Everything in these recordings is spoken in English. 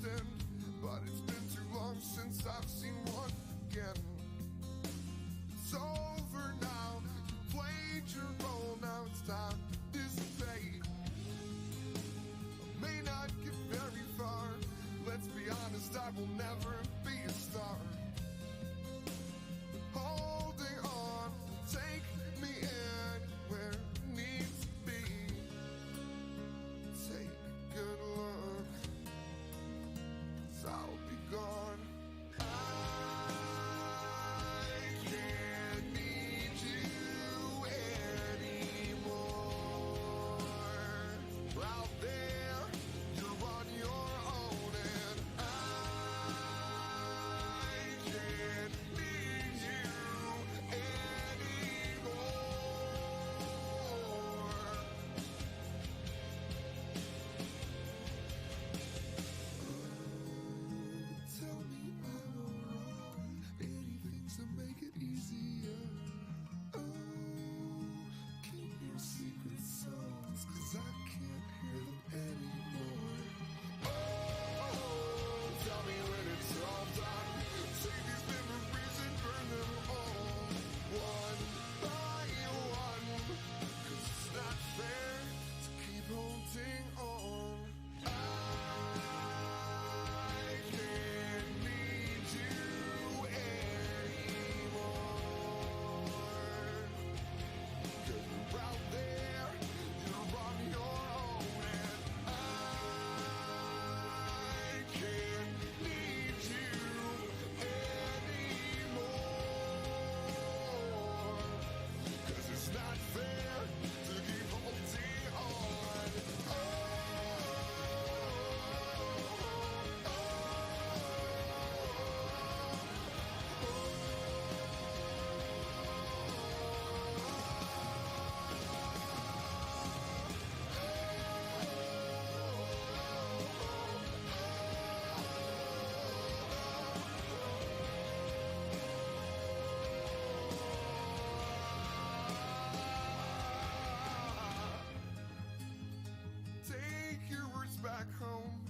often, but it's been too long since I've seen one again. It's over now, you played your role, now it's time to dissipate. I may not get very far, let's be honest, I will never be a star. But holding on, take me anywhere it needs to be. Take a good look, 'cause I'll be gone. I can't need you anymore. Out there, you're on your own, and I can't need you anymore. Tell me I'm all wrong. Anything to make it easier. Oh, keep your secret songs, 'cause I can't hear them anymore. Oh, tell me when it's all done. Take these memories and burn them all, one by one. 'Cause it's not fair to keep holding on. I can't need you anymore. 'Cause you're out there, you're on your own, and I can't need you anymore. 'Cause it's not fair to keep holding on. Take your words back home,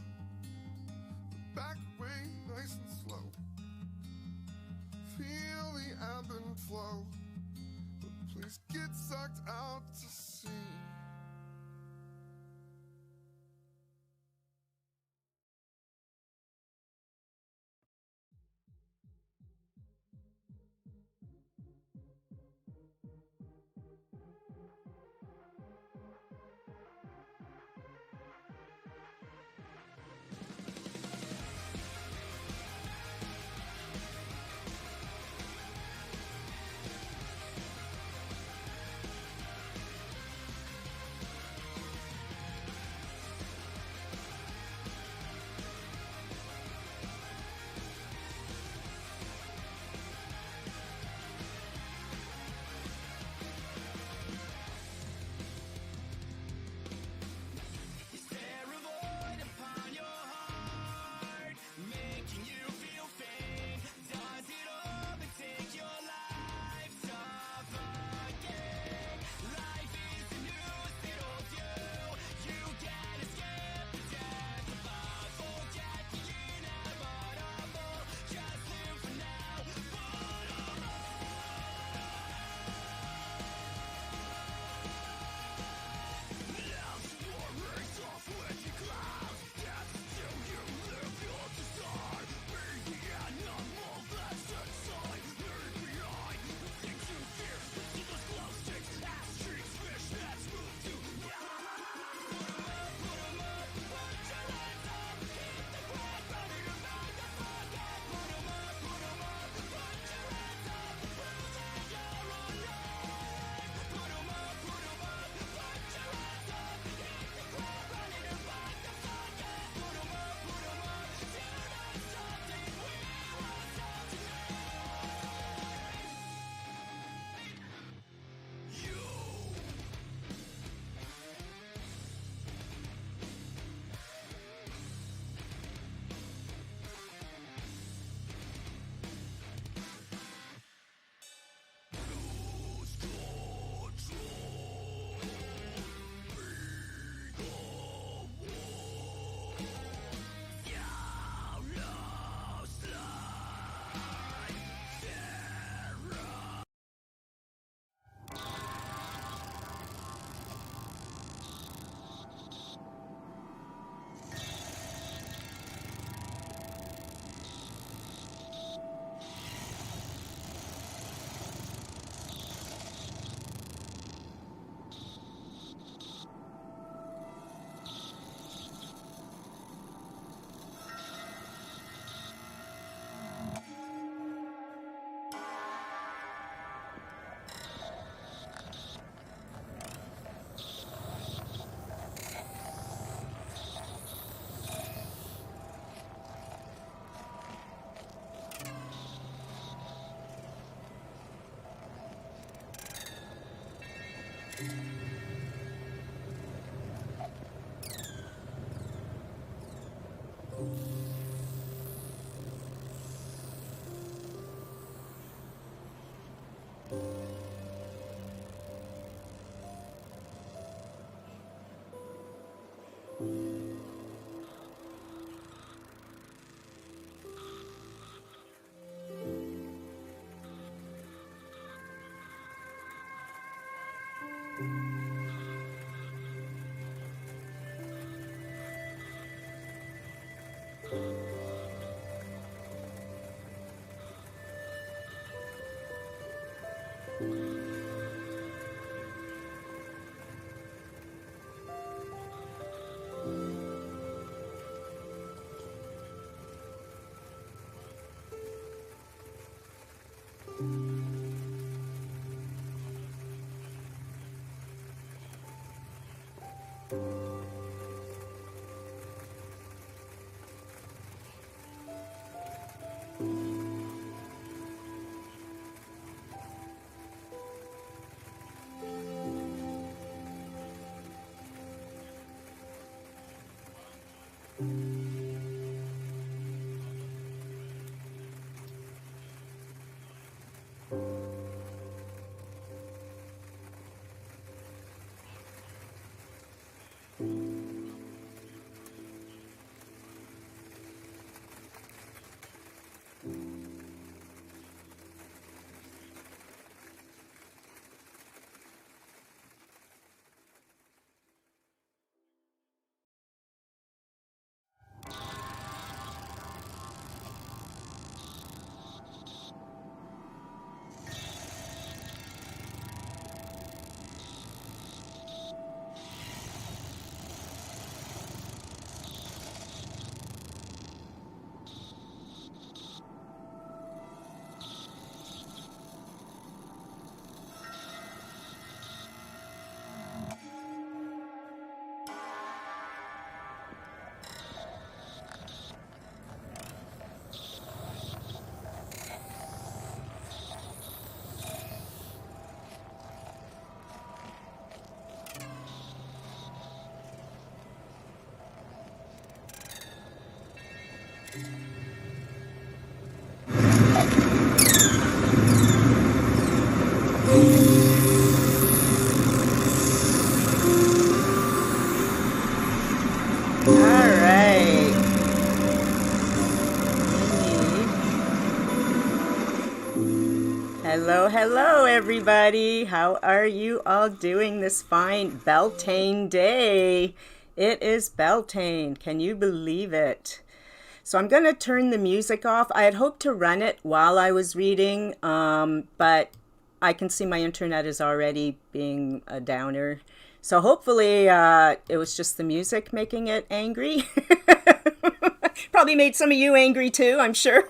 back away nice and slow. Feel the ebb and flow, but please get sucked out to sea. All right. Hello, hello, everybody. How are you all doing this fine Beltane day? It is Beltane. Can you believe it? So I'm going to turn the music off. I had hoped to run it while I was reading, but I can see my internet is already being a downer. So hopefully it was just the music making it angry. Probably made some of you angry too, I'm sure.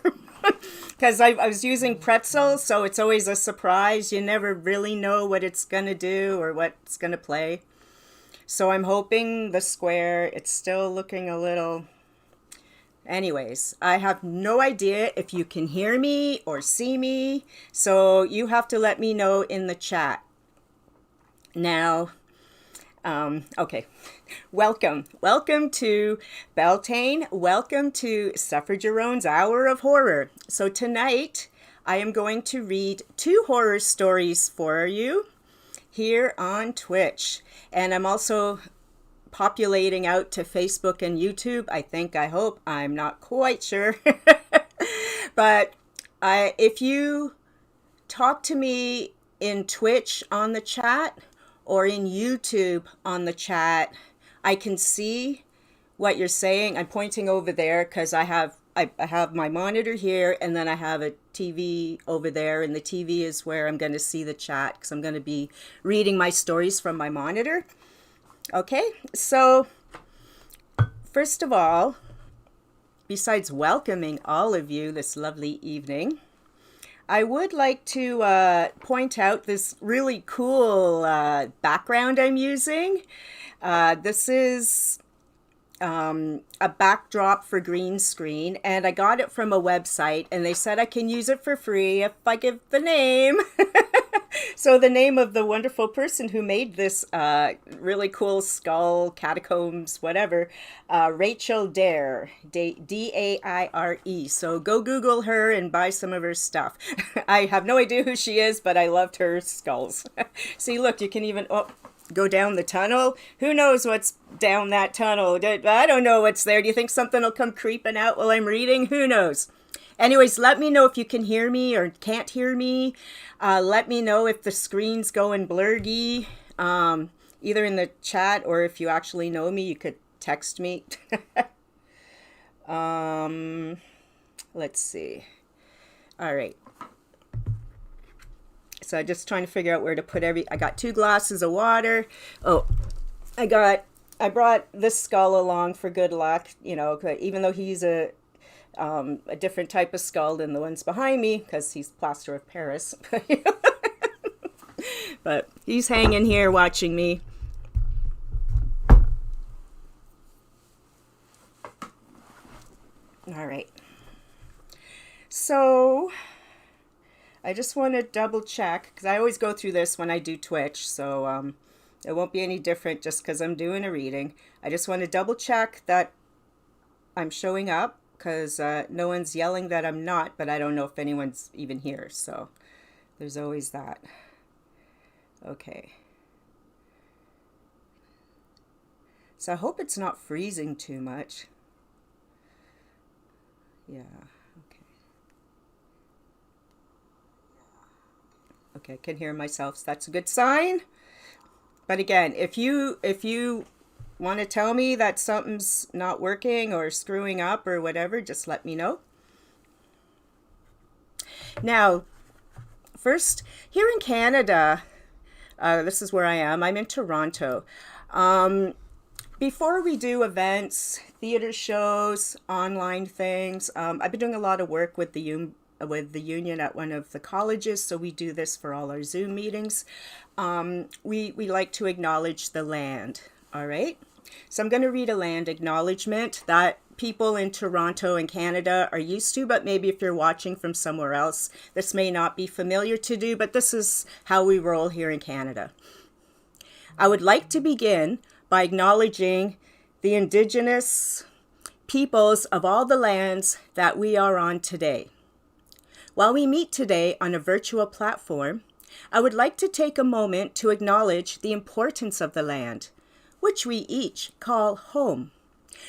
Because I was using pretzels, so it's always a surprise. You never really know what it's going to do or what it's going to play. So I'm hoping the square, it's still looking a little... Anyways, I have no idea if you can hear me or see me, so you have to let me know in the chat. Now, okay, welcome to Beltane. Welcome to Suffer Jerone's Hour of Horror. So tonight, I am going to read 2 horror stories for you here on Twitch. And I'm also populating out to Facebook and YouTube. I hope, I'm not quite sure. But if you talk to me in Twitch on the chat or in YouTube on the chat, I can see what you're saying. I'm pointing over there because I have my monitor here, and then I have a TV over there, and the TV is where I'm going to see the chat because I'm going to be reading my stories from my monitor. Okay, so first of all, besides welcoming all of you this lovely evening, I would like to point out this really cool background I'm using. This is a backdrop for green screen, and I got it from a website, and they said I can use it for free if I give the name. So the name of the wonderful person who made this really cool skull, catacombs, whatever, Rachel Dare, Daire. So go Google her and buy some of her stuff. I have no idea who she is, but I loved her skulls. See, look, you can even go down the tunnel. Who knows what's down that tunnel? I don't know what's there. Do you think something will come creeping out while I'm reading? Who knows? Anyways, let me know if you can hear me or can't hear me. Let me know if the screen's going blurry, either in the chat or if you actually know me, you could text me. Let's see. All right. So I'm just trying to figure out where to put I got 2 glasses of water. Oh, I brought this skull along for good luck, even though he's a different type of skull than the ones behind me because he's plaster of Paris. But he's hanging here watching me. All right. So I just want to double check because I always go through this when I do Twitch. So it won't be any different just because I'm doing a reading. I just want to double check that I'm showing up, because no one's yelling that I'm not, but I don't know if anyone's even here. So there's always that. Okay. So I hope it's not freezing too much. Yeah. Okay. Okay, I can hear myself. So that's a good sign. But again, if you want to tell me that something's not working or screwing up or whatever, just let me know. Now, first, here in Canada, this is where I am. I'm in Toronto. Before we do events, theater shows, online things, I've been doing a lot of work with the union at one of the colleges, so we do this for all our Zoom meetings. We like to acknowledge the land. All right, so I'm going to read a land acknowledgement that people in Toronto and Canada are used to, but maybe if you're watching from somewhere else, this may not be familiar to do, but this is how we roll here in Canada. I would like to begin by acknowledging the Indigenous peoples of all the lands that we are on today. While we meet today on a virtual platform, I would like to take a moment to acknowledge the importance of the land, which we each call home.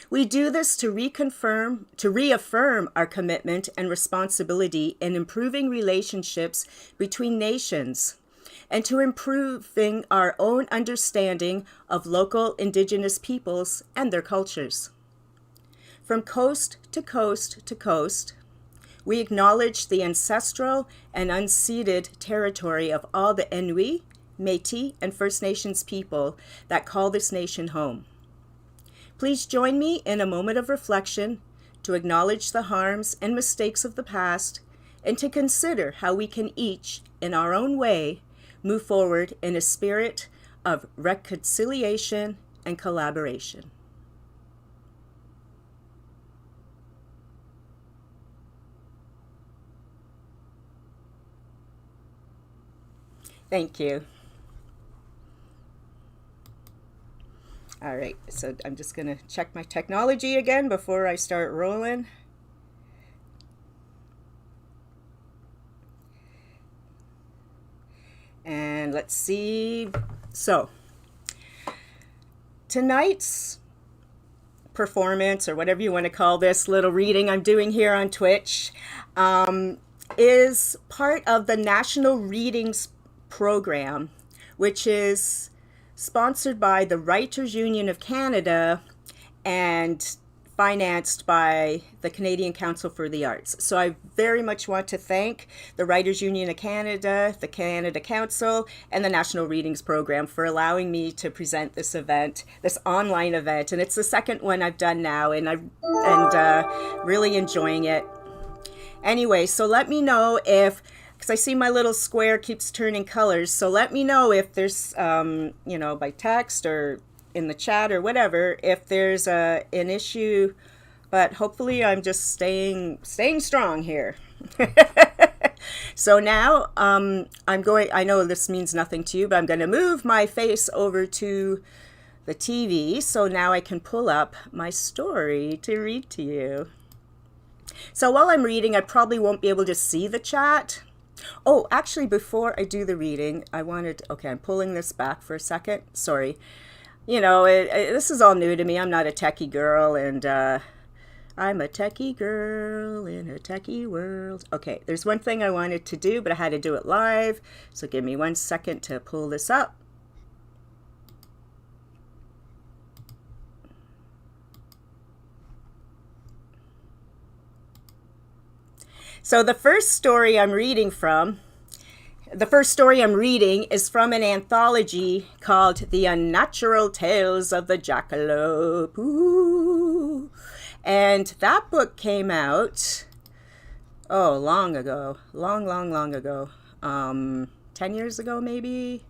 We do this to reaffirm our commitment and responsibility in improving relationships between nations and to improving our own understanding of local Indigenous peoples and their cultures. From coast to coast to coast, we acknowledge the ancestral and unceded territory of all the Inuit, Métis, and First Nations people that call this nation home. Please join me in a moment of reflection to acknowledge the harms and mistakes of the past and to consider how we can each, in our own way, move forward in a spirit of reconciliation and collaboration. Thank you. All right, so I'm just going to check my technology again before I start rolling. And let's see. So, tonight's performance, or whatever you want to call this little reading I'm doing here on Twitch, is part of the National Readings Program, which is sponsored by the Writers Union of Canada and financed by the Canadian Council for the Arts. So I very much want to thank the Writers Union of Canada, the Canada Council, and the National Readings Program for allowing me to present this event, this online event. And it's the second one I've done now, and I'm really enjoying it. Anyway, so let me know if, because I see my little square keeps turning colors, so let me know if there's, by text or in the chat or whatever, if there's an issue, but hopefully I'm just staying strong here. So now I know this means nothing to you, but I'm going to move my face over to the TV so now I can pull up my story to read to you. So while I'm reading, I probably won't be able to see the chat. Oh, actually, before I do the reading, okay, I'm pulling this back for a second. Sorry. You know, this is all new to me. I'm not a techie girl, and I'm a techie girl in a techie world. Okay, there's one thing I wanted to do, but I had to do it live. So give me 1 second to pull this up. So the first story I'm reading is from an anthology called The Unnatural Tales of the Jackalope. Ooh. And that book came out, long ago. Long ago. 10 years ago, maybe?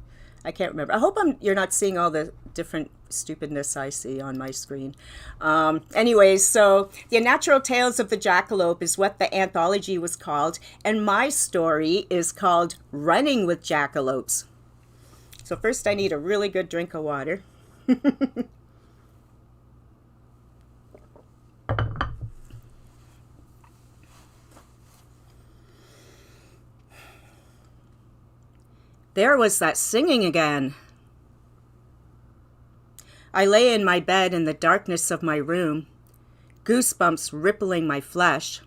I can't remember. I hope you're not seeing all the different stupidness I see on my screen. Anyways, so The Unnatural Tales of the Jackalope is what the anthology was called, and my story is called Running with Jackalopes. So first I need a really good drink of water. There was that singing again. I lay in my bed in the darkness of my room, goosebumps rippling my flesh,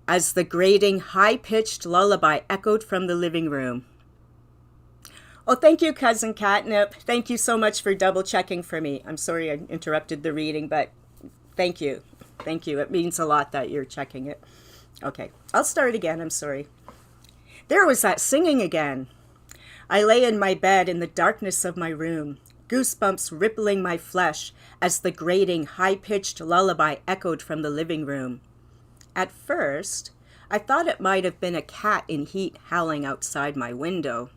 as the grating, high-pitched lullaby echoed from the living room. Oh, thank you, Cousin Catnip. Thank you so much for double-checking for me. I'm sorry I interrupted the reading, but thank you. Thank you. It means a lot that you're checking it. Okay, I'll start again. I'm sorry. There was that singing again. I lay in my bed in the darkness of my room, goosebumps rippling my flesh as the grating, high-pitched lullaby echoed from the living room. At first, I thought it might have been a cat in heat howling outside my window.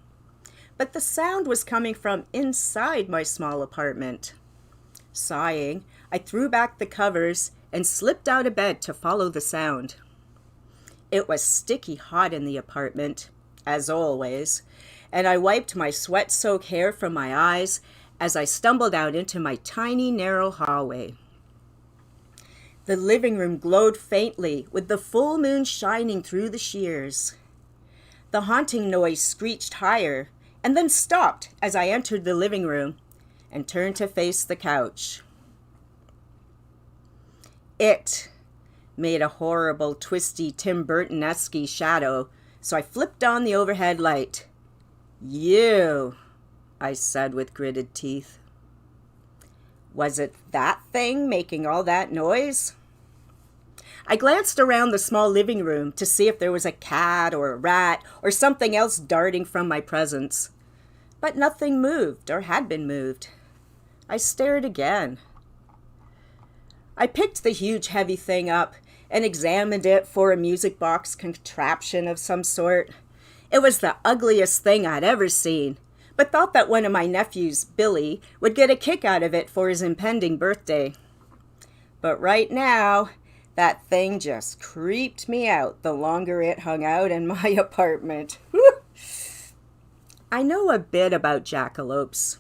But the sound was coming from inside my small apartment. Sighing, I threw back the covers and slipped out of bed to follow the sound. It was sticky hot in the apartment, as always, and I wiped my sweat-soaked hair from my eyes as I stumbled out into my tiny, narrow hallway. The living room glowed faintly, with the full moon shining through the shears. The haunting noise screeched higher, and then stopped as I entered the living room and turned to face the couch. It made a horrible, twisty, Tim Burton-esque shadow, so I flipped on the overhead light. "You," I said with gritted teeth. Was it that thing making all that noise? I glanced around the small living room to see if there was a cat or a rat or something else darting from my presence. But nothing moved or had been moved. I stared again. I picked the huge heavy thing up and examined it for a music box contraption of some sort. It was the ugliest thing I'd ever seen, but thought that one of my nephews, Billy, would get a kick out of it for his impending birthday. But right now, that thing just creeped me out the longer it hung out in my apartment. I know a bit about jackalopes.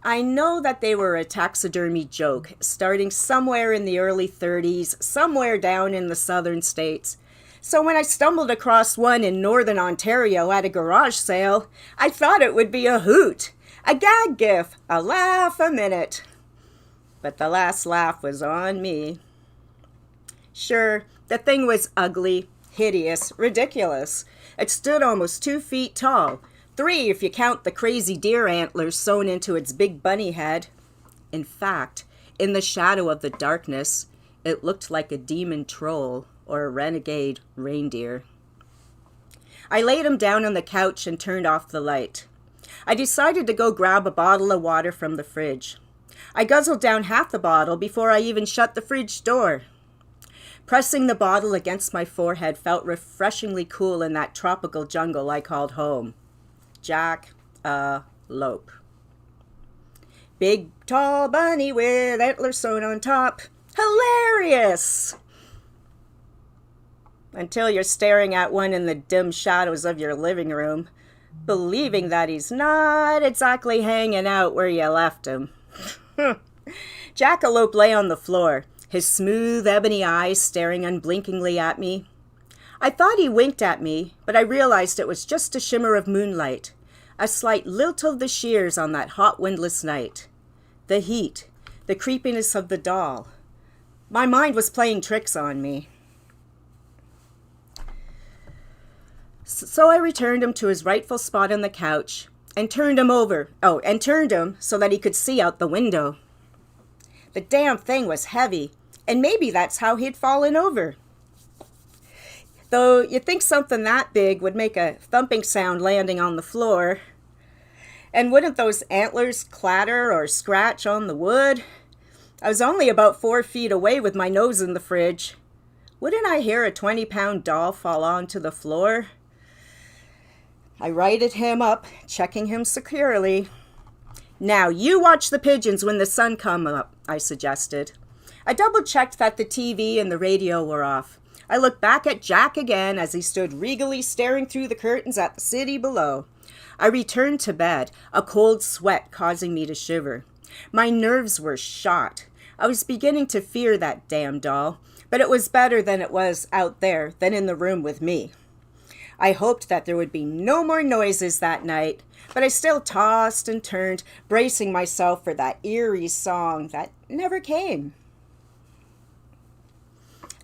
I know that they were a taxidermy joke starting somewhere in the early 30s, somewhere down in the southern states. So when I stumbled across one in northern Ontario at a garage sale, I thought it would be a hoot, a gag gif, a laugh a minute. But the last laugh was on me. Sure, the thing was ugly, hideous, ridiculous. It stood almost 2 feet tall, 3 if you count the crazy deer antlers sewn into its big bunny head. In fact, in the shadow of the darkness, it looked like a demon troll or a renegade reindeer. I laid him down on the couch and turned off the light. I decided to go grab a bottle of water from the fridge. I guzzled down half the bottle before I even shut the fridge door. Pressing the bottle against my forehead felt refreshingly cool in that tropical jungle I called home. Jack-a-lope. Big, tall bunny with antlers sewn on top. Hilarious! until you're staring at one in the dim shadows of your living room, believing that he's not exactly hanging out where you left him. Jackalope lay on the floor, his smooth ebony eyes staring unblinkingly at me. I thought he winked at me, but I realized it was just a shimmer of moonlight, a slight lilt of the shears on that hot windless night. The heat, the creepiness of the doll. My mind was playing tricks on me. So I returned him to his rightful spot on the couch and turned him so that he could see out the window. The damn thing was heavy, and maybe that's how he'd fallen over. Though you'd think something that big would make a thumping sound landing on the floor. And wouldn't those antlers clatter or scratch on the wood? I was only about 4 feet away with my nose in the fridge. Wouldn't I hear a 20-pound doll fall onto the floor? I righted him up, checking him securely. Now, you watch the pigeons when the sun come up, I suggested. I double-checked that the TV and the radio were off. I looked back at Jack again as he stood regally staring through the curtains at the city below. I returned to bed, a cold sweat causing me to shiver. My nerves were shot. I was beginning to fear that damn doll, but it was better than it was out there than in the room with me. I hoped that there would be no more noises that night, but I still tossed and turned, bracing myself for that eerie song that never came.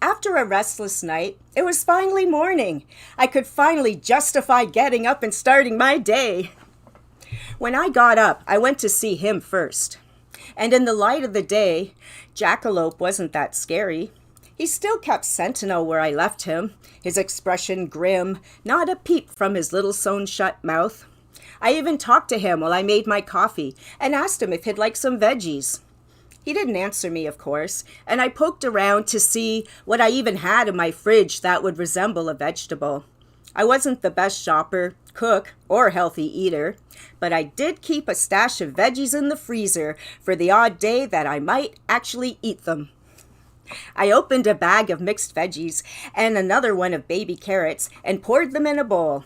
After a restless night, it was finally morning. I could finally justify getting up and starting my day. When I got up, I went to see him first. And in the light of the day, Jackalope wasn't that scary. He still kept sentinel where I left him, his expression grim, not a peep from his little sewn-shut mouth. I even talked to him while I made my coffee and asked him if he'd like some veggies. He didn't answer me, of course, and I poked around to see what I even had in my fridge that would resemble a vegetable. I wasn't the best shopper, cook, or healthy eater, but I did keep a stash of veggies in the freezer for the odd day that I might actually eat them. I opened a bag of mixed veggies and another one of baby carrots and poured them in a bowl.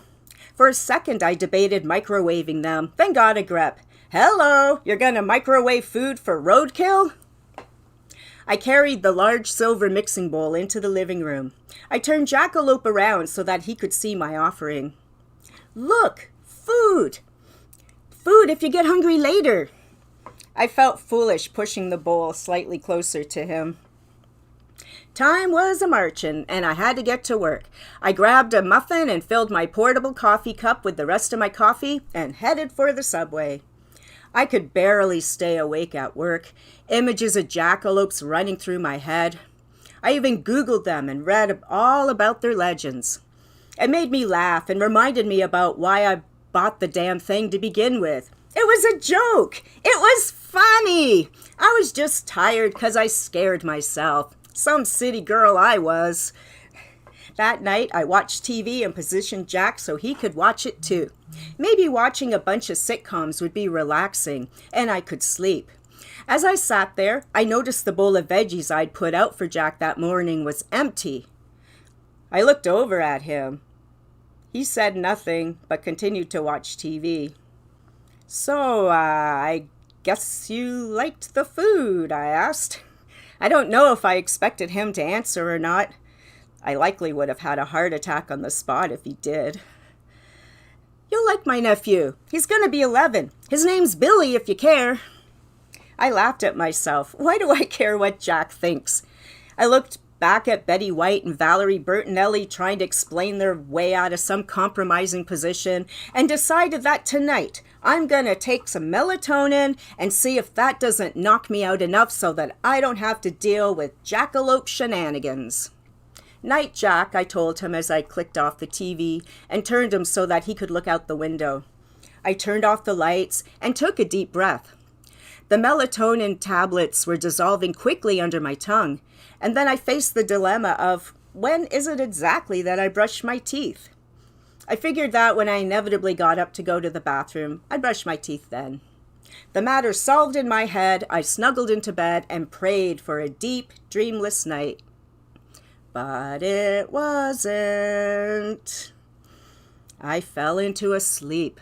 For a second I debated microwaving them, then got a grip. Hello, you're gonna microwave food for roadkill? I carried the large silver mixing bowl into the living room. I turned Jackalope around so that he could see my offering. Look, food! Food if you get hungry later. I felt foolish pushing the bowl slightly closer to him. Time was a-marchin', and I had to get to work. I grabbed a muffin and filled my portable coffee cup with the rest of my coffee and headed for the subway. I could barely stay awake at work, images of jackalopes running through my head. I even Googled them and read all about their legends. It made me laugh and reminded me about why I bought the damn thing to begin with. It was a joke! It was funny! I was just tired because I scared myself. Some city girl I was. That night, I watched TV and positioned Jack so he could watch it too. Maybe watching a bunch of sitcoms would be relaxing, and I could sleep. As I sat there, I noticed the bowl of veggies I'd put out for Jack that morning was empty. I looked over at him. He said nothing, but continued to watch TV. So, I guess you liked the food, I asked. I don't know if I expected him to answer or not. I likely would have had a heart attack on the spot if he did. You'll like my nephew. He's going to be 11. His name's Billy, if you care. I laughed at myself. Why do I care what Jack thinks? I looked back at Betty White and Valerie Bertinelli trying to explain their way out of some compromising position and decided that tonight I'm going to take some melatonin and see if that doesn't knock me out enough so that I don't have to deal with jackalope shenanigans. Night, Jack, I told him as I clicked off the TV and turned him so that he could look out the window. I turned off the lights and took a deep breath. The melatonin tablets were dissolving quickly under my tongue, and then I faced the dilemma of when is it exactly that I brush my teeth? I figured that when I inevitably got up to go to the bathroom, I'd brush my teeth then. The matter solved in my head, I snuggled into bed and prayed for a deep, dreamless night. but it wasn't. I fell into a sleep,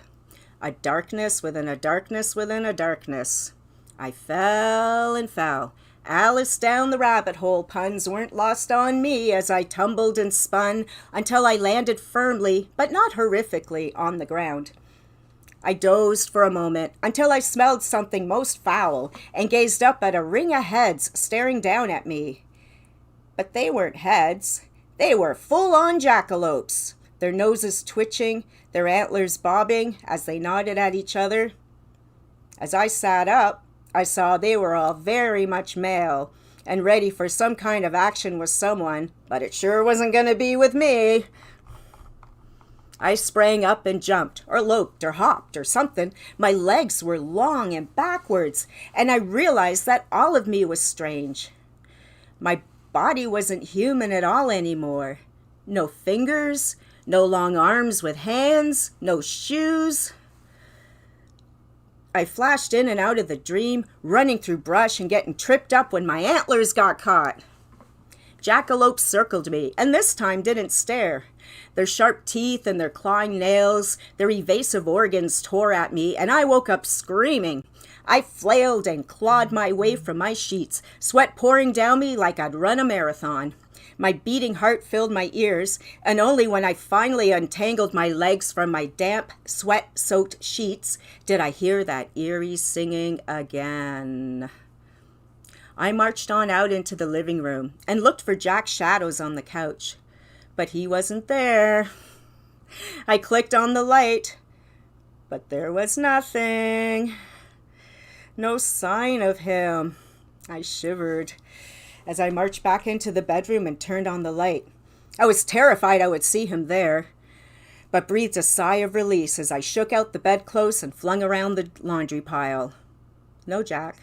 a darkness within a darkness within a darkness. I fell and fell. Alice down the rabbit hole puns weren't lost on me as I tumbled and spun until I landed firmly, but not horrifically, on the ground. I dozed for a moment until I smelled something most foul and gazed up at a ring of heads staring down at me. But they weren't heads. They were full-on jackalopes, their noses twitching, their antlers bobbing as they nodded at each other. As I sat up, I saw they were all very much male and ready for some kind of action with someone, but it sure wasn't going to be with me. I sprang up and jumped, or loped, or hopped, or something. My legs were long and backwards, and I realized that all of me was strange. My body wasn't human at all anymore. No fingers, no long arms with hands, no shoes. I flashed in and out of the dream, running through brush and getting tripped up when my antlers got caught. Jackalopes circled me, and this time didn't stare. Their sharp teeth and their clawing nails, their evasive organs tore at me, and I woke up screaming. I flailed and clawed my way from my sheets, sweat pouring down me like I'd run a marathon. My beating heart filled my ears, and only when I finally untangled my legs from my damp, sweat-soaked sheets did I hear that eerie singing again. I marched on out into the living room and looked for Jack's shadows on the couch, but he wasn't there. I clicked on the light, but there was nothing. No sign of him. I shivered as I marched back into the bedroom and turned on the light. I was terrified I would see him there, but breathed a sigh of release as I shook out the bedclothes and flung around the laundry pile. No Jack.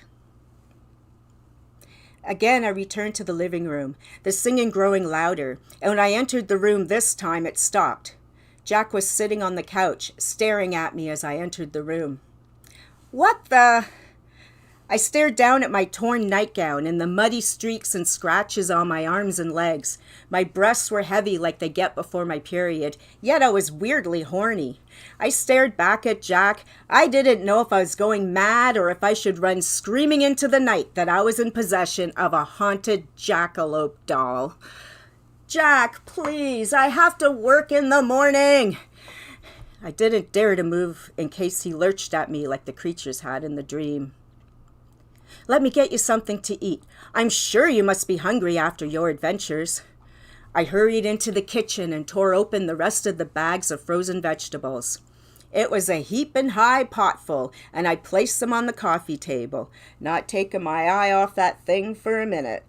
Again, I returned to the living room, the singing growing louder, and when I entered the room this time, it stopped. Jack was sitting on the couch, staring at me as I entered the room. What the? I stared down at my torn nightgown and the muddy streaks and scratches on my arms and legs. My breasts were heavy like they get before my period, yet I was weirdly horny. I stared back at Jack. I didn't know if I was going mad or if I should run screaming into the night that I was in possession of a haunted jackalope doll. Jack, please, I have to work in the morning. I didn't dare to move in case he lurched at me like the creatures had in the dream. Let me get you something to eat. I'm sure you must be hungry after your adventures. I hurried into the kitchen and tore open the rest of the bags of frozen vegetables. It was a heaping high potful, and I placed them on the coffee table, not taking my eye off that thing for a minute.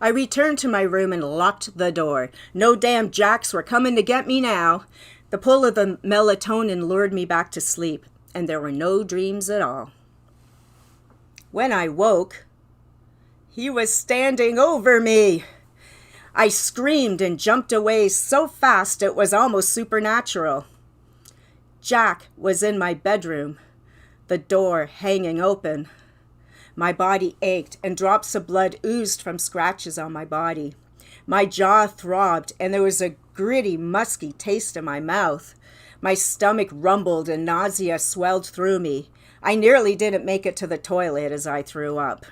I returned to my room and locked the door. No damn Jacks were coming to get me now. The pull of the melatonin lured me back to sleep, and there were no dreams at all. When I woke, he was standing over me. I screamed and jumped away so fast it was almost supernatural. Jack was in my bedroom, the door hanging open. My body ached and drops of blood oozed from scratches on my body. My jaw throbbed and there was a gritty, musky taste in my mouth. My stomach rumbled and nausea swelled through me. I nearly didn't make it to the toilet as I threw up.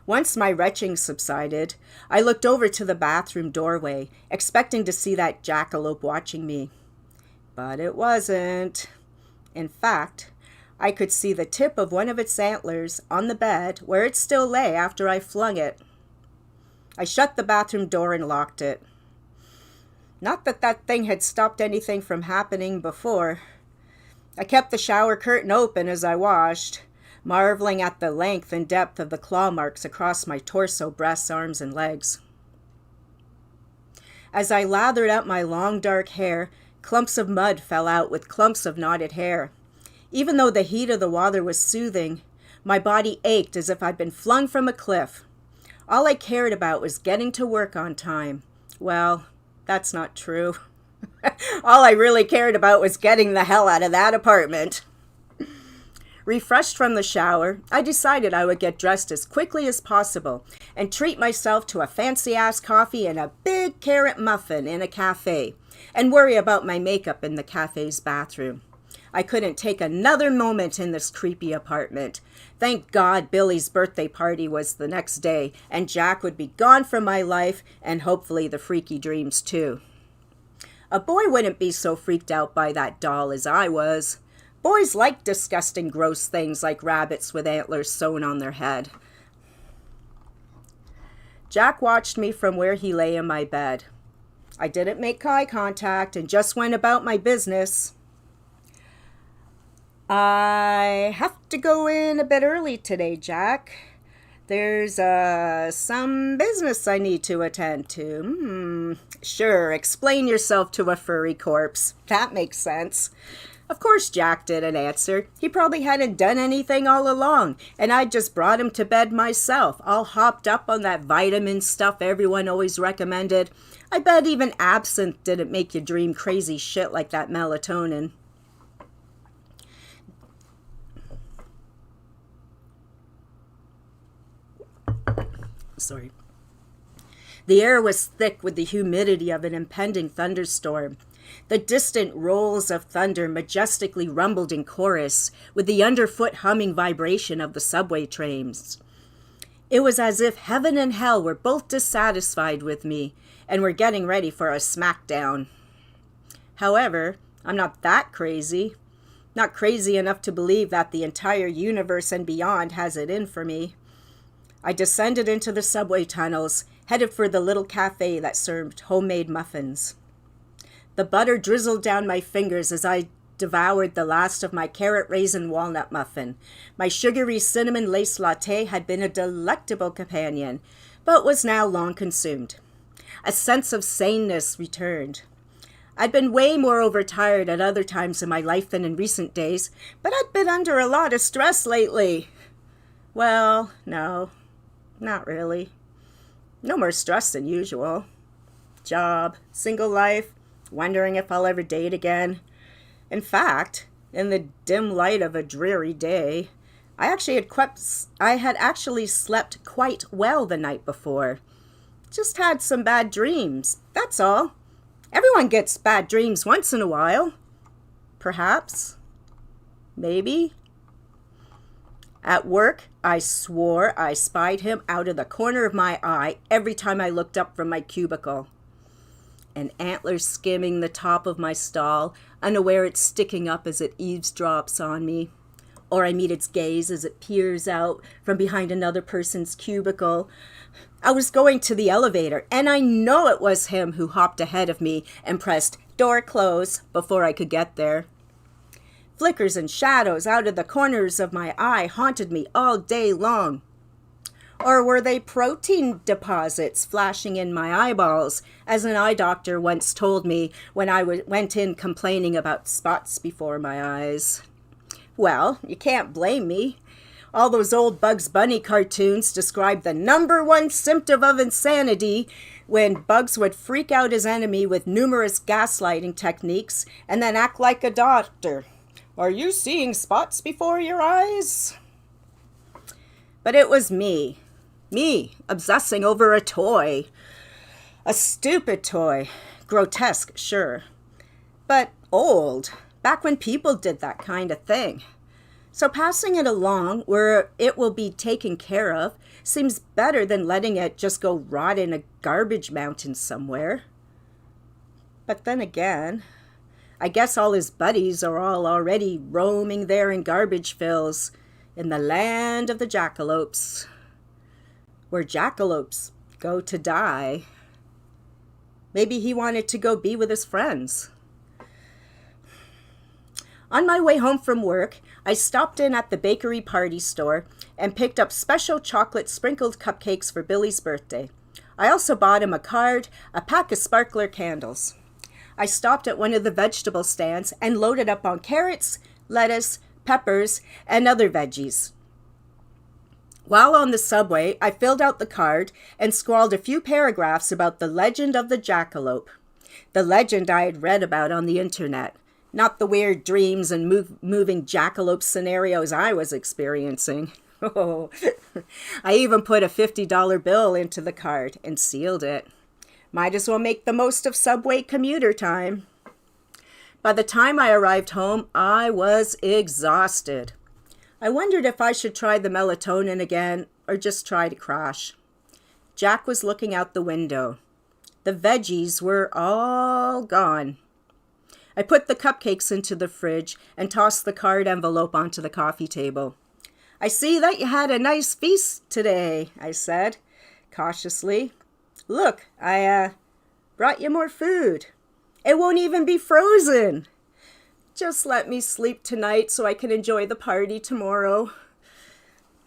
Once my retching subsided, I looked over to the bathroom doorway, expecting to see that jackalope watching me. But it wasn't. In fact, I could see the tip of one of its antlers on the bed where it still lay after I flung it. I shut the bathroom door and locked it. Not that that thing had stopped anything from happening before. I kept the shower curtain open as I washed, marveling at the length and depth of the claw marks across my torso, breasts, arms, and legs. As I lathered up my long dark hair, clumps of mud fell out with clumps of knotted hair. Even though the heat of the water was soothing, my body ached as if I'd been flung from a cliff. All I cared about was getting to work on time. Well, that's not true. All I really cared about was getting the hell out of that apartment. Refreshed from the shower, I decided I would get dressed as quickly as possible and treat myself to a fancy-ass coffee and a big carrot muffin in a cafe, and worry about my makeup in the cafe's bathroom. I couldn't take another moment in this creepy apartment. Thank God Billy's birthday party was the next day, and Jack would be gone from my life, and hopefully the freaky dreams too. A boy wouldn't be so freaked out by that doll as I was. Boys like disgusting, gross things like rabbits with antlers sewn on their head. Jack watched me from where he lay in my bed. I didn't make eye contact and just went about my business. I have to go in a bit early today, Jack. There's some business I need to attend to. Sure, explain yourself to a furry corpse. That makes sense. Of course Jack didn't answer. He probably hadn't done anything all along, and I just brought him to bed myself, all hopped up on that vitamin stuff everyone always recommended. I bet even absinthe didn't make you dream crazy shit like that melatonin. Sorry. The air was thick with the humidity of an impending thunderstorm. The distant rolls of thunder majestically rumbled in chorus with the underfoot humming vibration of the subway trains. It was as if heaven and hell were both dissatisfied with me and were getting ready for a smackdown. However, I'm not that crazy. Not crazy enough to believe that the entire universe and beyond has it in for me. I descended into the subway tunnels, headed for the little cafe that served homemade muffins. The butter drizzled down my fingers as I devoured the last of my carrot raisin walnut muffin. My sugary cinnamon lace latte had been a delectable companion, but was now long consumed. A sense of saneness returned. I'd been way more overtired at other times in my life than in recent days, but I'd been under a lot of stress lately. Well, no, not really. No more stress than usual. Job, single life, wondering if I'll ever date again. In fact, in the dim light of a dreary day, I had actually slept quite well the night before. Just had some bad dreams, that's all. Everyone gets bad dreams once in a while. Perhaps. Maybe. At work, I swore I spied him out of the corner of my eye every time I looked up from my cubicle. An antler skimming the top of my stall, unaware it's sticking up as it eavesdrops on me. Or I meet its gaze as it peers out from behind another person's cubicle. I was going to the elevator, and I know it was him who hopped ahead of me and pressed "door close" before I could get there. Flickers and shadows out of the corners of my eye haunted me all day long. Or were they protein deposits flashing in my eyeballs, as an eye doctor once told me when I went in complaining about spots before my eyes? Well, you can't blame me. All those old Bugs Bunny cartoons described the number one symptom of insanity when Bugs would freak out his enemy with numerous gaslighting techniques and then act like a doctor. Are you seeing spots before your eyes? But it was me, obsessing over a toy. A stupid toy. Grotesque, sure. But old, back when people did that kind of thing. So passing it along where it will be taken care of seems better than letting it just go rot in a garbage mountain somewhere. But then again, I guess all his buddies are all already roaming there in garbage fills in the land of the jackalopes, where jackalopes go to die. Maybe he wanted to go be with his friends. On my way home from work, I stopped in at the bakery party store and picked up special chocolate sprinkled cupcakes for Billy's birthday. I also bought him a card, a pack of sparkler candles. I stopped at one of the vegetable stands and loaded up on carrots, lettuce, peppers, and other veggies. While on the subway, I filled out the card and scrawled a few paragraphs about the legend of the jackalope. The legend I had read about on the internet. Not the weird dreams and moving jackalope scenarios I was experiencing. Oh, I even put a $50 bill into the card and sealed it. Might as well make the most of subway commuter time. By the time I arrived home, I was exhausted. I wondered if I should try the melatonin again or just try to crash. Jack was looking out the window. The veggies were all gone. I put the cupcakes into the fridge and tossed the card envelope onto the coffee table. I see that you had a nice feast today, I said, cautiously. Look, I brought you more food. It won't even be frozen. Just let me sleep tonight so I can enjoy the party tomorrow.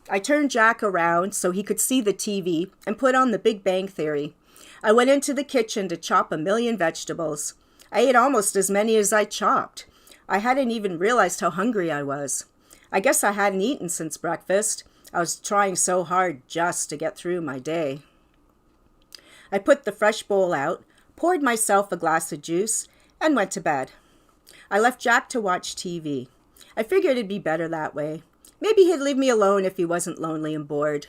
I turned Jack around so he could see the TV and put on the Big Bang Theory. I went into the kitchen to chop a million vegetables. I ate almost as many as I chopped. I hadn't even realized how hungry I was. I guess I hadn't eaten since breakfast. I was trying so hard just to get through my day. I put the fresh bowl out, poured myself a glass of juice, and went to bed. I left Jack to watch TV. I figured it'd be better that way. Maybe he'd leave me alone if he wasn't lonely and bored.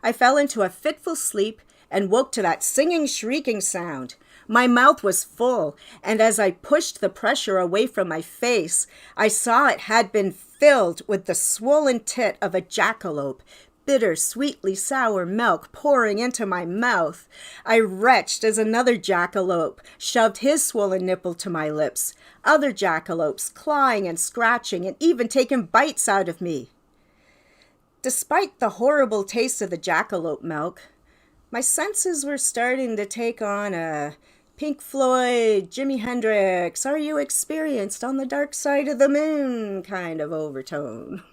I fell into a fitful sleep and woke to that singing, shrieking sound. My mouth was full, and as I pushed the pressure away from my face, I saw it had been filled with the swollen tit of a jackalope, bitter, sweetly sour milk pouring into my mouth. I retched as another jackalope shoved his swollen nipple to my lips, other jackalopes clawing and scratching and even taking bites out of me. Despite the horrible taste of the jackalope milk, my senses were starting to take on a Pink Floyd, Jimi Hendrix, Are You Experienced on the Dark Side of the Moon kind of overtone.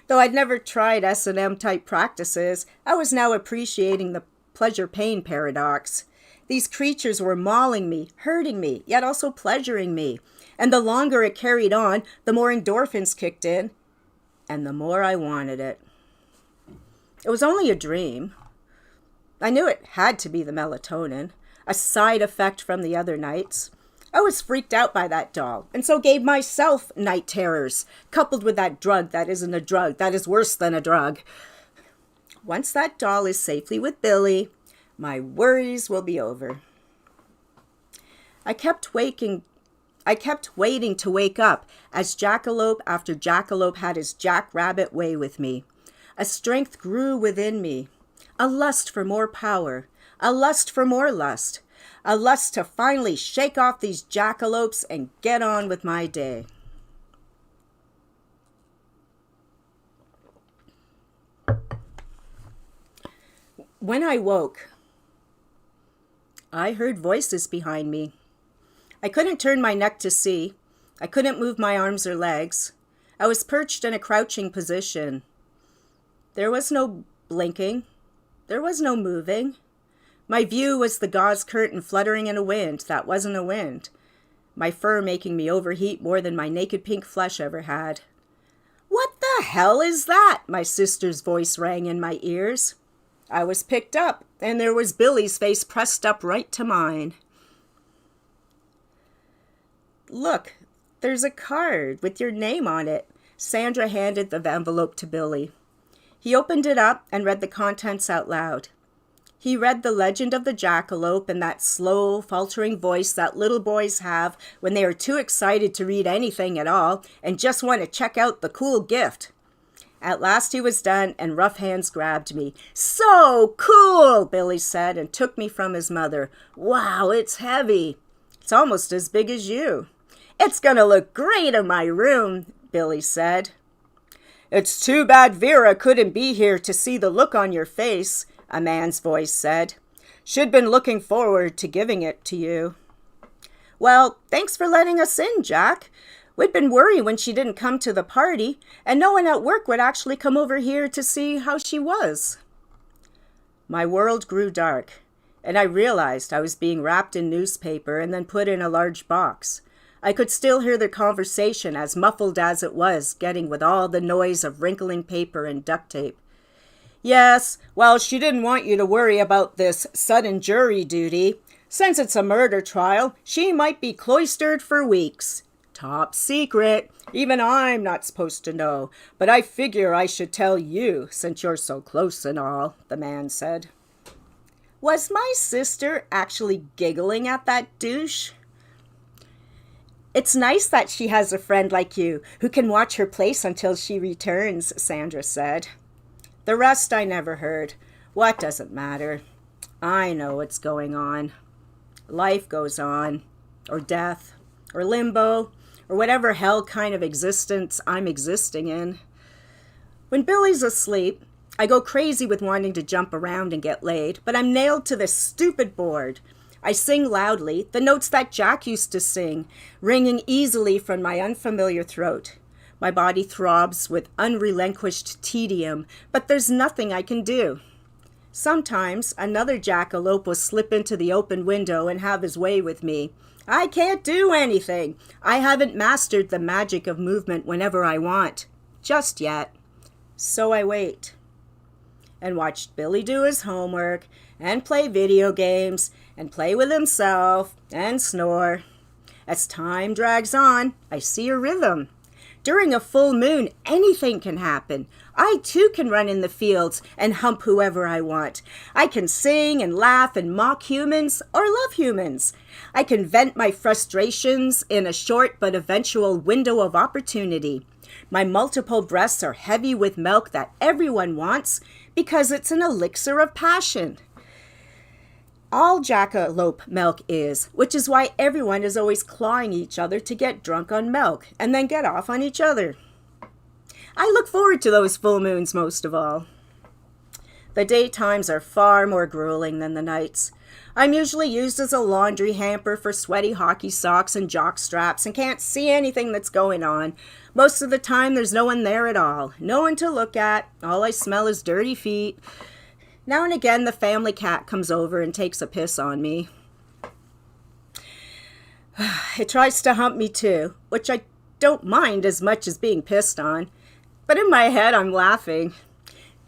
Though I'd never tried S&M type practices, I was now appreciating the pleasure-pain paradox. These creatures were mauling me, hurting me, yet also pleasuring me. And the longer it carried on, the more endorphins kicked in, and the more I wanted it. It was only a dream. I knew it had to be the melatonin, a side effect from the other nights. I was freaked out by that doll, and so gave myself night terrors, coupled with that drug that isn't a drug, that is worse than a drug. Once that doll is safely with Billy, my worries will be over. I kept waiting to wake up as jackalope after jackalope had his jackrabbit way with me. A strength grew within me, a lust for more power, a lust for more lust, a lust to finally shake off these jackalopes and get on with my day. When I woke, I heard voices behind me. I couldn't turn my neck to see. I couldn't move my arms or legs. I was perched in a crouching position. There was no blinking. There was no moving. My view was the gauze curtain fluttering in a wind that wasn't a wind, my fur making me overheat more than my naked pink flesh ever had. "What the hell is that?" my sister's voice rang in my ears. I was picked up, and there was Billy's face pressed up right to mine. "Look, there's a card with your name on it." Sandra handed the envelope to Billy. He opened it up and read the contents out loud. He read the legend of the jackalope in that slow, faltering voice that little boys have when they are too excited to read anything at all and just want to check out the cool gift. At last he was done, and rough hands grabbed me. "So cool," Billy said, and took me from his mother. "Wow, it's heavy. It's almost as big as you." "It's gonna look great in my room," Billy said. "It's too bad Vera couldn't be here to see the look on your face," a man's voice said. "She'd been looking forward to giving it to you." "Well, thanks for letting us in, Jack. We'd been worried when she didn't come to the party, and no one at work would actually come over here to see how she was." My world grew dark, and I realized I was being wrapped in newspaper and then put in a large box. I could still hear their conversation, as muffled as it was, getting with all the noise of wrinkling paper and duct tape. "Yes, well, she didn't want you to worry about this sudden jury duty. Since it's a murder trial, she might be cloistered for weeks. Top secret. Even I'm not supposed to know, but I figure I should tell you since you're so close and all, the man said. Was my sister actually giggling at that douche? It's nice that she has a friend like you who can watch her place until she returns, Sandra said. The rest I never heard. What does it matter? I know what's going on. Life goes on, or death, or limbo, or whatever hell kind of existence I'm existing in. When Billy's asleep, I go crazy with wanting to jump around and get laid, but I'm nailed to this stupid board. I sing loudly, the notes that Jack used to sing, ringing easily from my unfamiliar throat. My body throbs with unrelinquished tedium, but there's nothing I can do. Sometimes another jackalope will slip into the open window and have his way with me. I can't do anything. I haven't mastered the magic of movement whenever I want. Just yet. So I wait. And watched Billy do his homework, and play video games, and play with himself, and snore. As time drags on, I see a rhythm. During a full moon, anything can happen. I too can run in the fields and hump whoever I want. I can sing and laugh and mock humans or love humans. I can vent my frustrations in a short but eventual window of opportunity. My multiple breasts are heavy with milk that everyone wants because it's an elixir of passion. All jackalope milk is, which is why everyone is always clawing each other to get drunk on milk and then get off on each other. I look forward to those full moons most of all. The daytimes are far more grueling than the nights. I'm usually used as a laundry hamper for sweaty hockey socks and jock straps and can't see anything that's going on. Most of the time there's no one there at all. No one to look at. All I smell is dirty feet. Now and again the family cat comes over and takes a piss on me. It tries to hump me too, which I don't mind as much as being pissed on. But in my head I'm laughing.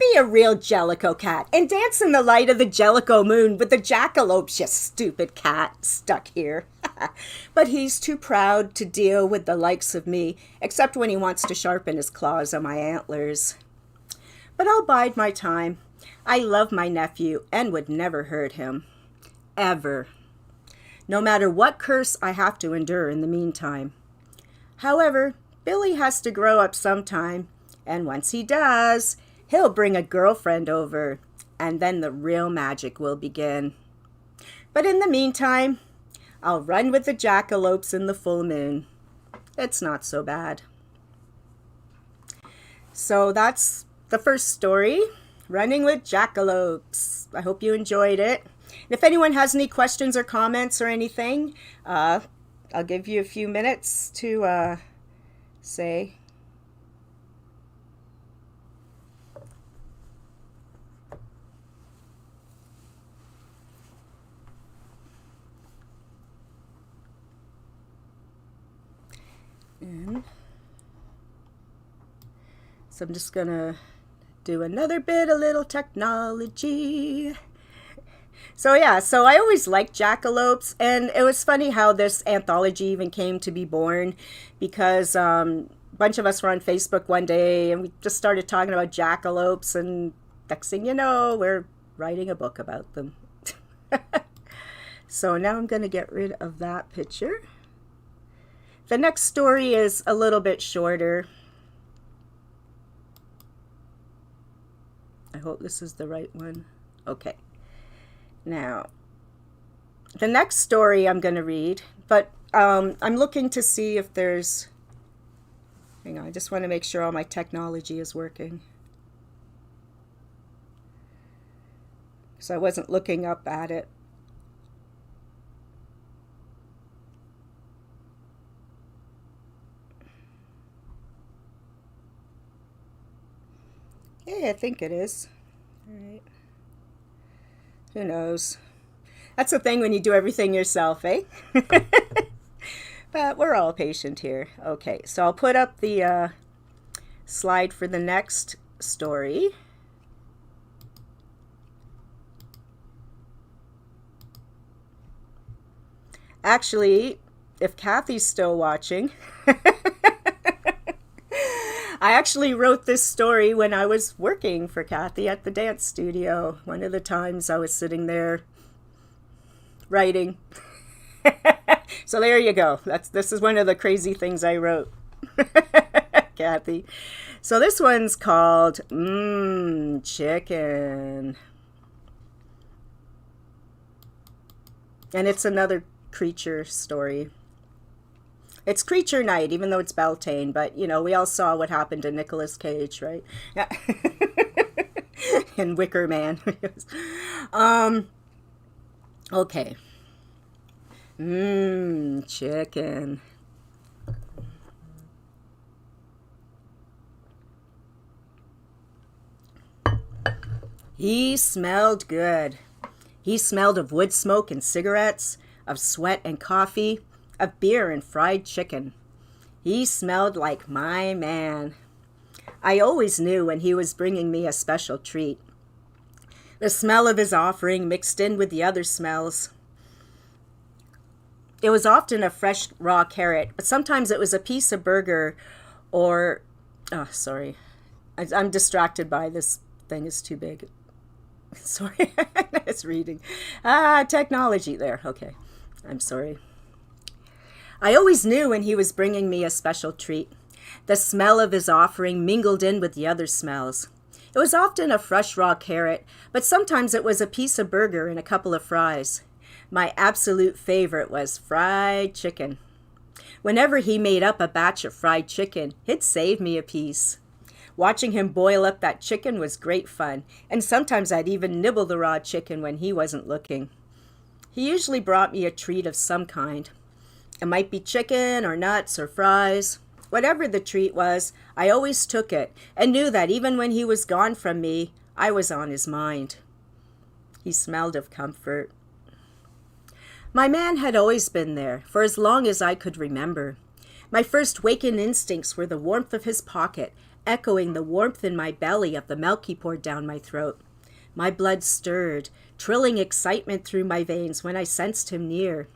Be a real jellico cat and dance in the light of the jellico moon with the jackalopes, you stupid cat, stuck here. But he's too proud to deal with the likes of me, except when he wants to sharpen his claws on my antlers. But I'll bide my time. I love my nephew and would never hurt him. Ever. No matter what curse I have to endure in the meantime. However, Billy has to grow up sometime, and once he does, he'll bring a girlfriend over, and then the real magic will begin. But in the meantime, I'll run with the jackalopes in the full moon. It's not so bad. So that's the first story, Running with Jackalopes. I hope you enjoyed it. And if anyone has any questions or comments or anything, I'll give you a few minutes to say. So I'm just going to do another bit, a little technology. So I always liked jackalopes, and it was funny how this anthology even came to be born, because a bunch of us were on Facebook one day, and we just started talking about jackalopes, and next thing you know, we're writing a book about them. So now I'm going to get rid of that picture. The next story is a little bit shorter. I hope this is the right one. Okay. Now, the next story I'm going to read, but I'm looking to see if there's... Hang on, I just want to make sure all my technology is working. So I wasn't looking up at it. Yeah, I think it is. All right. Who knows? That's the thing when you do everything yourself, eh? But we're all patient here. Okay, so I'll put up the slide for the next story. Actually, if Kathy's still watching, I actually wrote this story when I was working for Kathy at the dance studio. One of the times I was sitting there writing. So there you go. This is one of the crazy things I wrote. Kathy. So this one's called Chicken. And it's another creature story. It's Creature Night, even though it's Beltane, but, you know, we all saw what happened to Nicolas Cage, right? Yeah. And Wicker Man. Okay. Chicken. He smelled good. He smelled of wood smoke and cigarettes, of sweat and coffee, of beer and fried chicken. He smelled like my man. I always knew when he was bringing me a special treat. The smell of his offering mixed in with the other smells. It was often a fresh raw carrot, but sometimes it was a piece of burger or... Oh, sorry. I'm distracted by this thing. Is too big. Sorry, it's reading. Technology there. Okay, I'm sorry. I always knew when he was bringing me a special treat. The smell of his offering mingled in with the other smells. It was often a fresh raw carrot, but sometimes it was a piece of burger and a couple of fries. My absolute favorite was fried chicken. Whenever he made up a batch of fried chicken, he'd save me a piece. Watching him boil up that chicken was great fun, and sometimes I'd even nibble the raw chicken when he wasn't looking. He usually brought me a treat of some kind. It might be chicken or nuts or fries. Whatever the treat was, I always took it and knew that even when he was gone from me, I was on his mind. He smelled of comfort. My man had always been there for as long as I could remember. My first wakened instincts were the warmth of his pocket, echoing the warmth in my belly of the milk he poured down my throat. My blood stirred, trilling excitement through my veins when I sensed him near.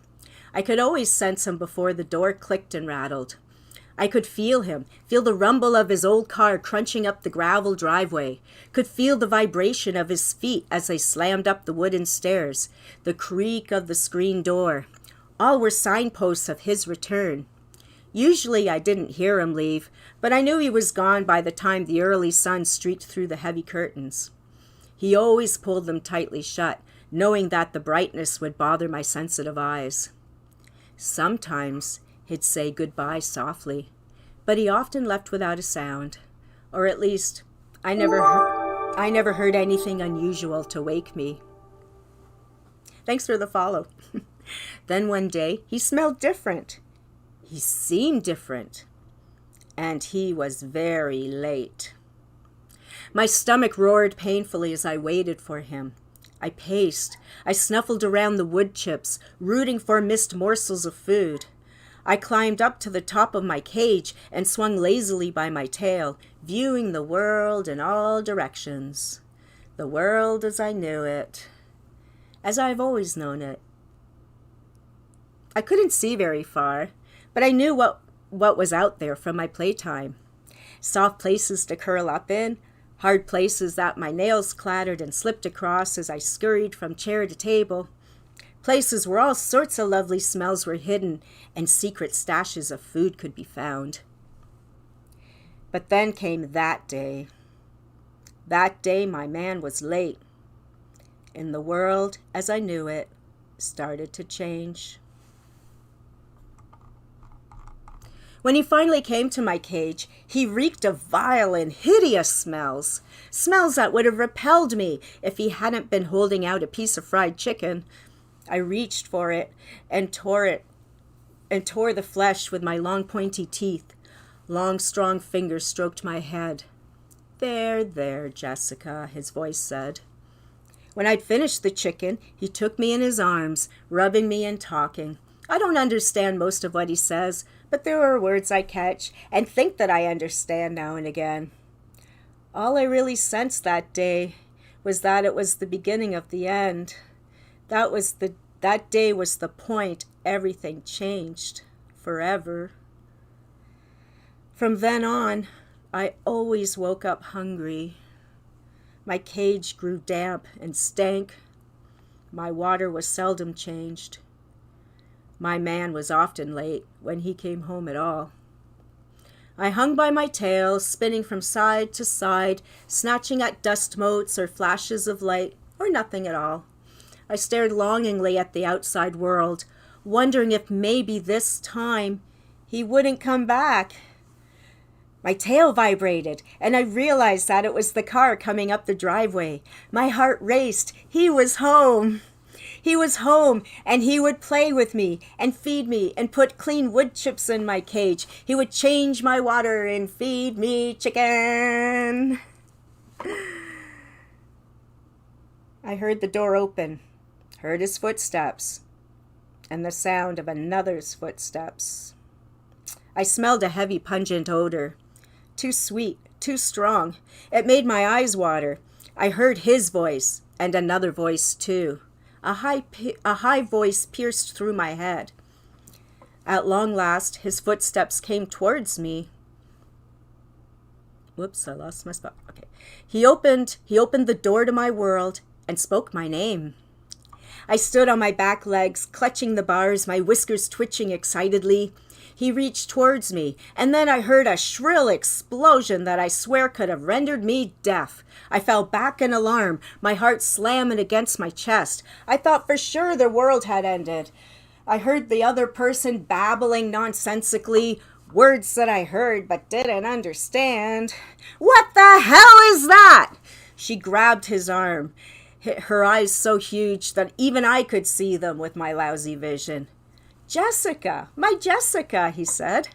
I could always sense him before the door clicked and rattled. I could feel him, feel the rumble of his old car crunching up the gravel driveway, could feel the vibration of his feet as they slammed up the wooden stairs, the creak of the screen door. All were signposts of his return. Usually I didn't hear him leave, but I knew he was gone by the time the early sun streaked through the heavy curtains. He always pulled them tightly shut, knowing that the brightness would bother my sensitive eyes. Sometimes he'd say goodbye softly, but he often left without a sound, or at least I never heard anything unusual to wake me. Thanks for the follow. Then one day he smelled different. He seemed different, and he was very late. My stomach roared painfully as I waited for him. I paced. I snuffled around the wood chips, rooting for missed morsels of food. I climbed up to the top of my cage and swung lazily by my tail, viewing the world in all directions. The world as I knew it, as I've always known it. I couldn't see very far, but I knew what was out there from my playtime. Soft places to curl up in, hard places that my nails clattered and slipped across as I scurried from chair to table. Places where all sorts of lovely smells were hidden and secret stashes of food could be found. But then came that day. That day my man was late, and the world as I knew it started to change. When he finally came to my cage, he reeked of vile and hideous smells. Smells that would have repelled me if he hadn't been holding out a piece of fried chicken. I reached for it and tore the flesh with my long pointy teeth. Long, strong fingers stroked my head. There, Jessica," his voice said. When I'd finished the chicken, he took me in his arms, rubbing me and talking. I don't understand most of what he says, but there are words I catch and think that I understand now and again. All I really sensed that day was that it was the beginning of the end. That was the That day was the point everything changed forever. From then on, I always woke up hungry. My cage grew damp and stank. My water was seldom changed. My man was often late when he came home at all. I hung by my tail, spinning from side to side, snatching at dust motes or flashes of light, or nothing at all. I stared longingly at the outside world, wondering if maybe this time he wouldn't come back. My tail vibrated, and I realized that it was the car coming up the driveway. My heart raced. He was home. He was home, and he would play with me and feed me and put clean wood chips in my cage. He would change my water and feed me chicken. I heard the door open, heard his footsteps, and the sound of another's footsteps. I smelled a heavy, pungent odor. Too sweet, too strong. It made my eyes water. I heard his voice, and another voice too. A high voice pierced through my head. At long last, his footsteps came towards me. Whoops, I lost my spot. Okay. He opened the door to my world and spoke my name. I stood on my back legs, clutching the bars, my whiskers twitching excitedly. He reached towards me, and then I heard a shrill explosion that I swear could have rendered me deaf. I fell back in alarm, my heart slamming against my chest. I thought for sure the world had ended. I heard the other person babbling nonsensically, words that I heard but didn't understand. "What the hell is that?" She grabbed his arm, her eyes so huge that even I could see them with my lousy vision. "Jessica, my Jessica," he said.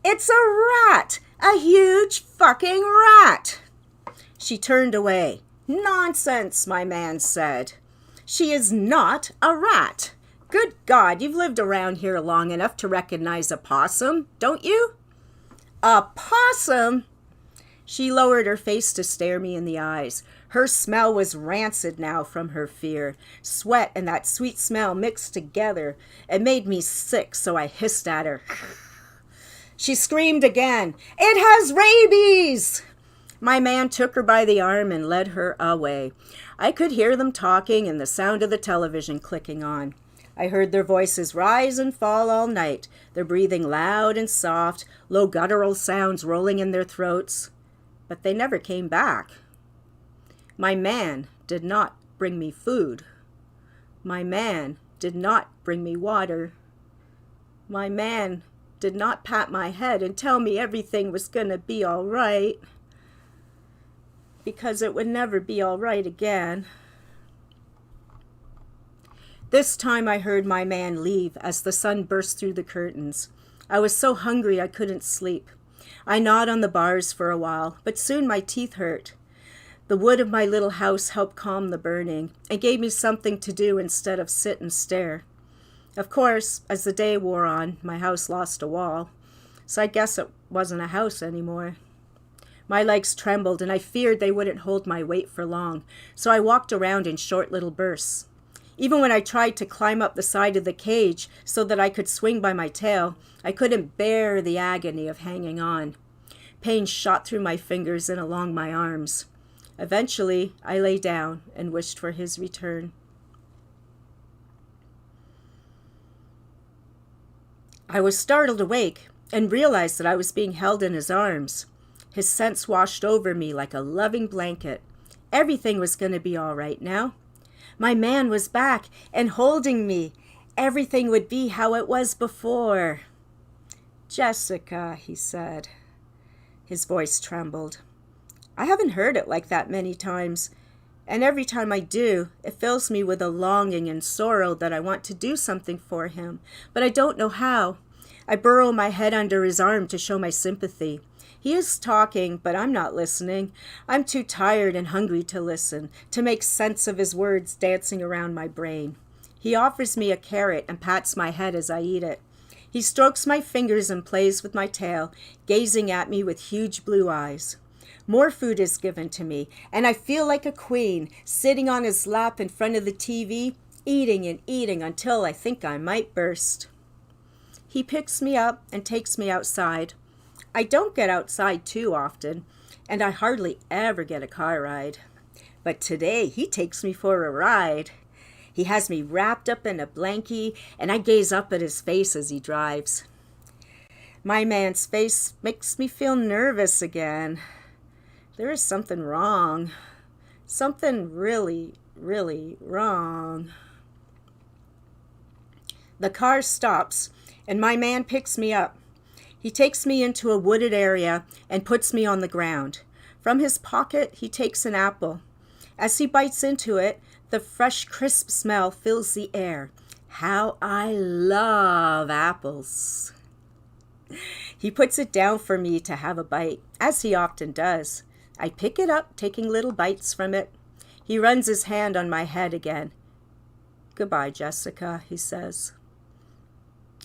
"It's a rat, a huge fucking rat." She turned away. "Nonsense," my man said. "She is not a rat. Good God, you've lived around here long enough to recognize a possum, don't you?" "A possum?" She lowered her face to stare me in the eyes. Her smell was rancid now from her fear. Sweat and that sweet smell mixed together. It made me sick, so I hissed at her. She screamed again. "It has rabies!" My man took her by the arm and led her away. I could hear them talking and the sound of the television clicking on. I heard their voices rise and fall all night, their breathing loud and soft, low guttural sounds rolling in their throats. But they never came back. My man did not bring me food. My man did not bring me water. My man did not pat my head and tell me everything was going to be all right. Because it would never be all right again. This time I heard my man leave as the sun burst through the curtains. I was so hungry I couldn't sleep. I gnawed on the bars for a while, but soon my teeth hurt. The wood of my little house helped calm the burning and gave me something to do instead of sit and stare. Of course, as the day wore on, my house lost a wall, so I guess it wasn't a house anymore. My legs trembled and I feared they wouldn't hold my weight for long, so I walked around in short little bursts. Even when I tried to climb up the side of the cage so that I could swing by my tail, I couldn't bear the agony of hanging on. Pain shot through my fingers and along my arms. Eventually, I lay down and wished for his return. I was startled awake and realized that I was being held in his arms. His scent washed over me like a loving blanket. Everything was going to be all right now. My man was back and holding me. Everything would be how it was before. "Jessica," he said. His voice trembled. I haven't heard it like that many times, and every time I do, it fills me with a longing and sorrow that I want to do something for him, but I don't know how. I burrow my head under his arm to show my sympathy. He is talking, but I'm not listening. I'm too tired and hungry to listen, to make sense of his words dancing around my brain. He offers me a carrot and pats my head as I eat it. He strokes my fingers and plays with my tail, gazing at me with huge blue eyes. More food is given to me, and I feel like a queen, sitting on his lap in front of the TV, eating and eating until I think I might burst. He picks me up and takes me outside. I don't get outside too often, and I hardly ever get a car ride. But today he takes me for a ride. He has me wrapped up in a blankie, and I gaze up at his face as he drives. My man's face makes me feel nervous again. There is something wrong. Something really, really wrong. The car stops, and my man picks me up. He takes me into a wooded area and puts me on the ground. From his pocket, he takes an apple. As he bites into it, the fresh, crisp smell fills the air. How I love apples. He puts it down for me to have a bite, as he often does. I pick it up, taking little bites from it. He runs his hand on my head again. "Goodbye, Jessica," he says.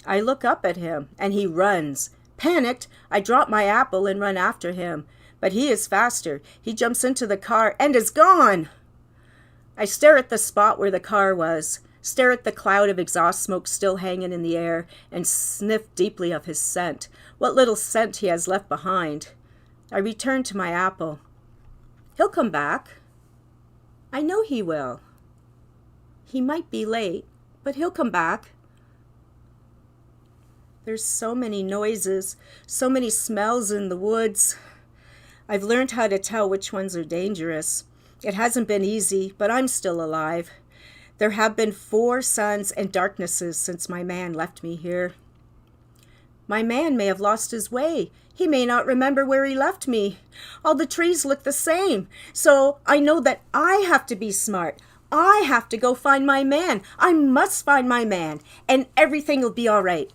I look up at him, and he runs. Panicked, I drop my apple and run after him. But he is faster. He jumps into the car and is gone. I stare at the spot where the car was, stare at the cloud of exhaust smoke still hanging in the air, and sniff deeply of his scent, what little scent he has left behind. I return to my apple. He'll come back. I know he will. He might be late, but he'll come back. There's so many noises, so many smells in the woods. I've learned how to tell which ones are dangerous. It hasn't been easy, but I'm still alive. There have been 4 suns and darknesses since my man left me here. My man may have lost his way. He may not remember where he left me. All the trees look the same. So I know that I have to be smart. I have to go find my man. I must find my man, and everything will be all right.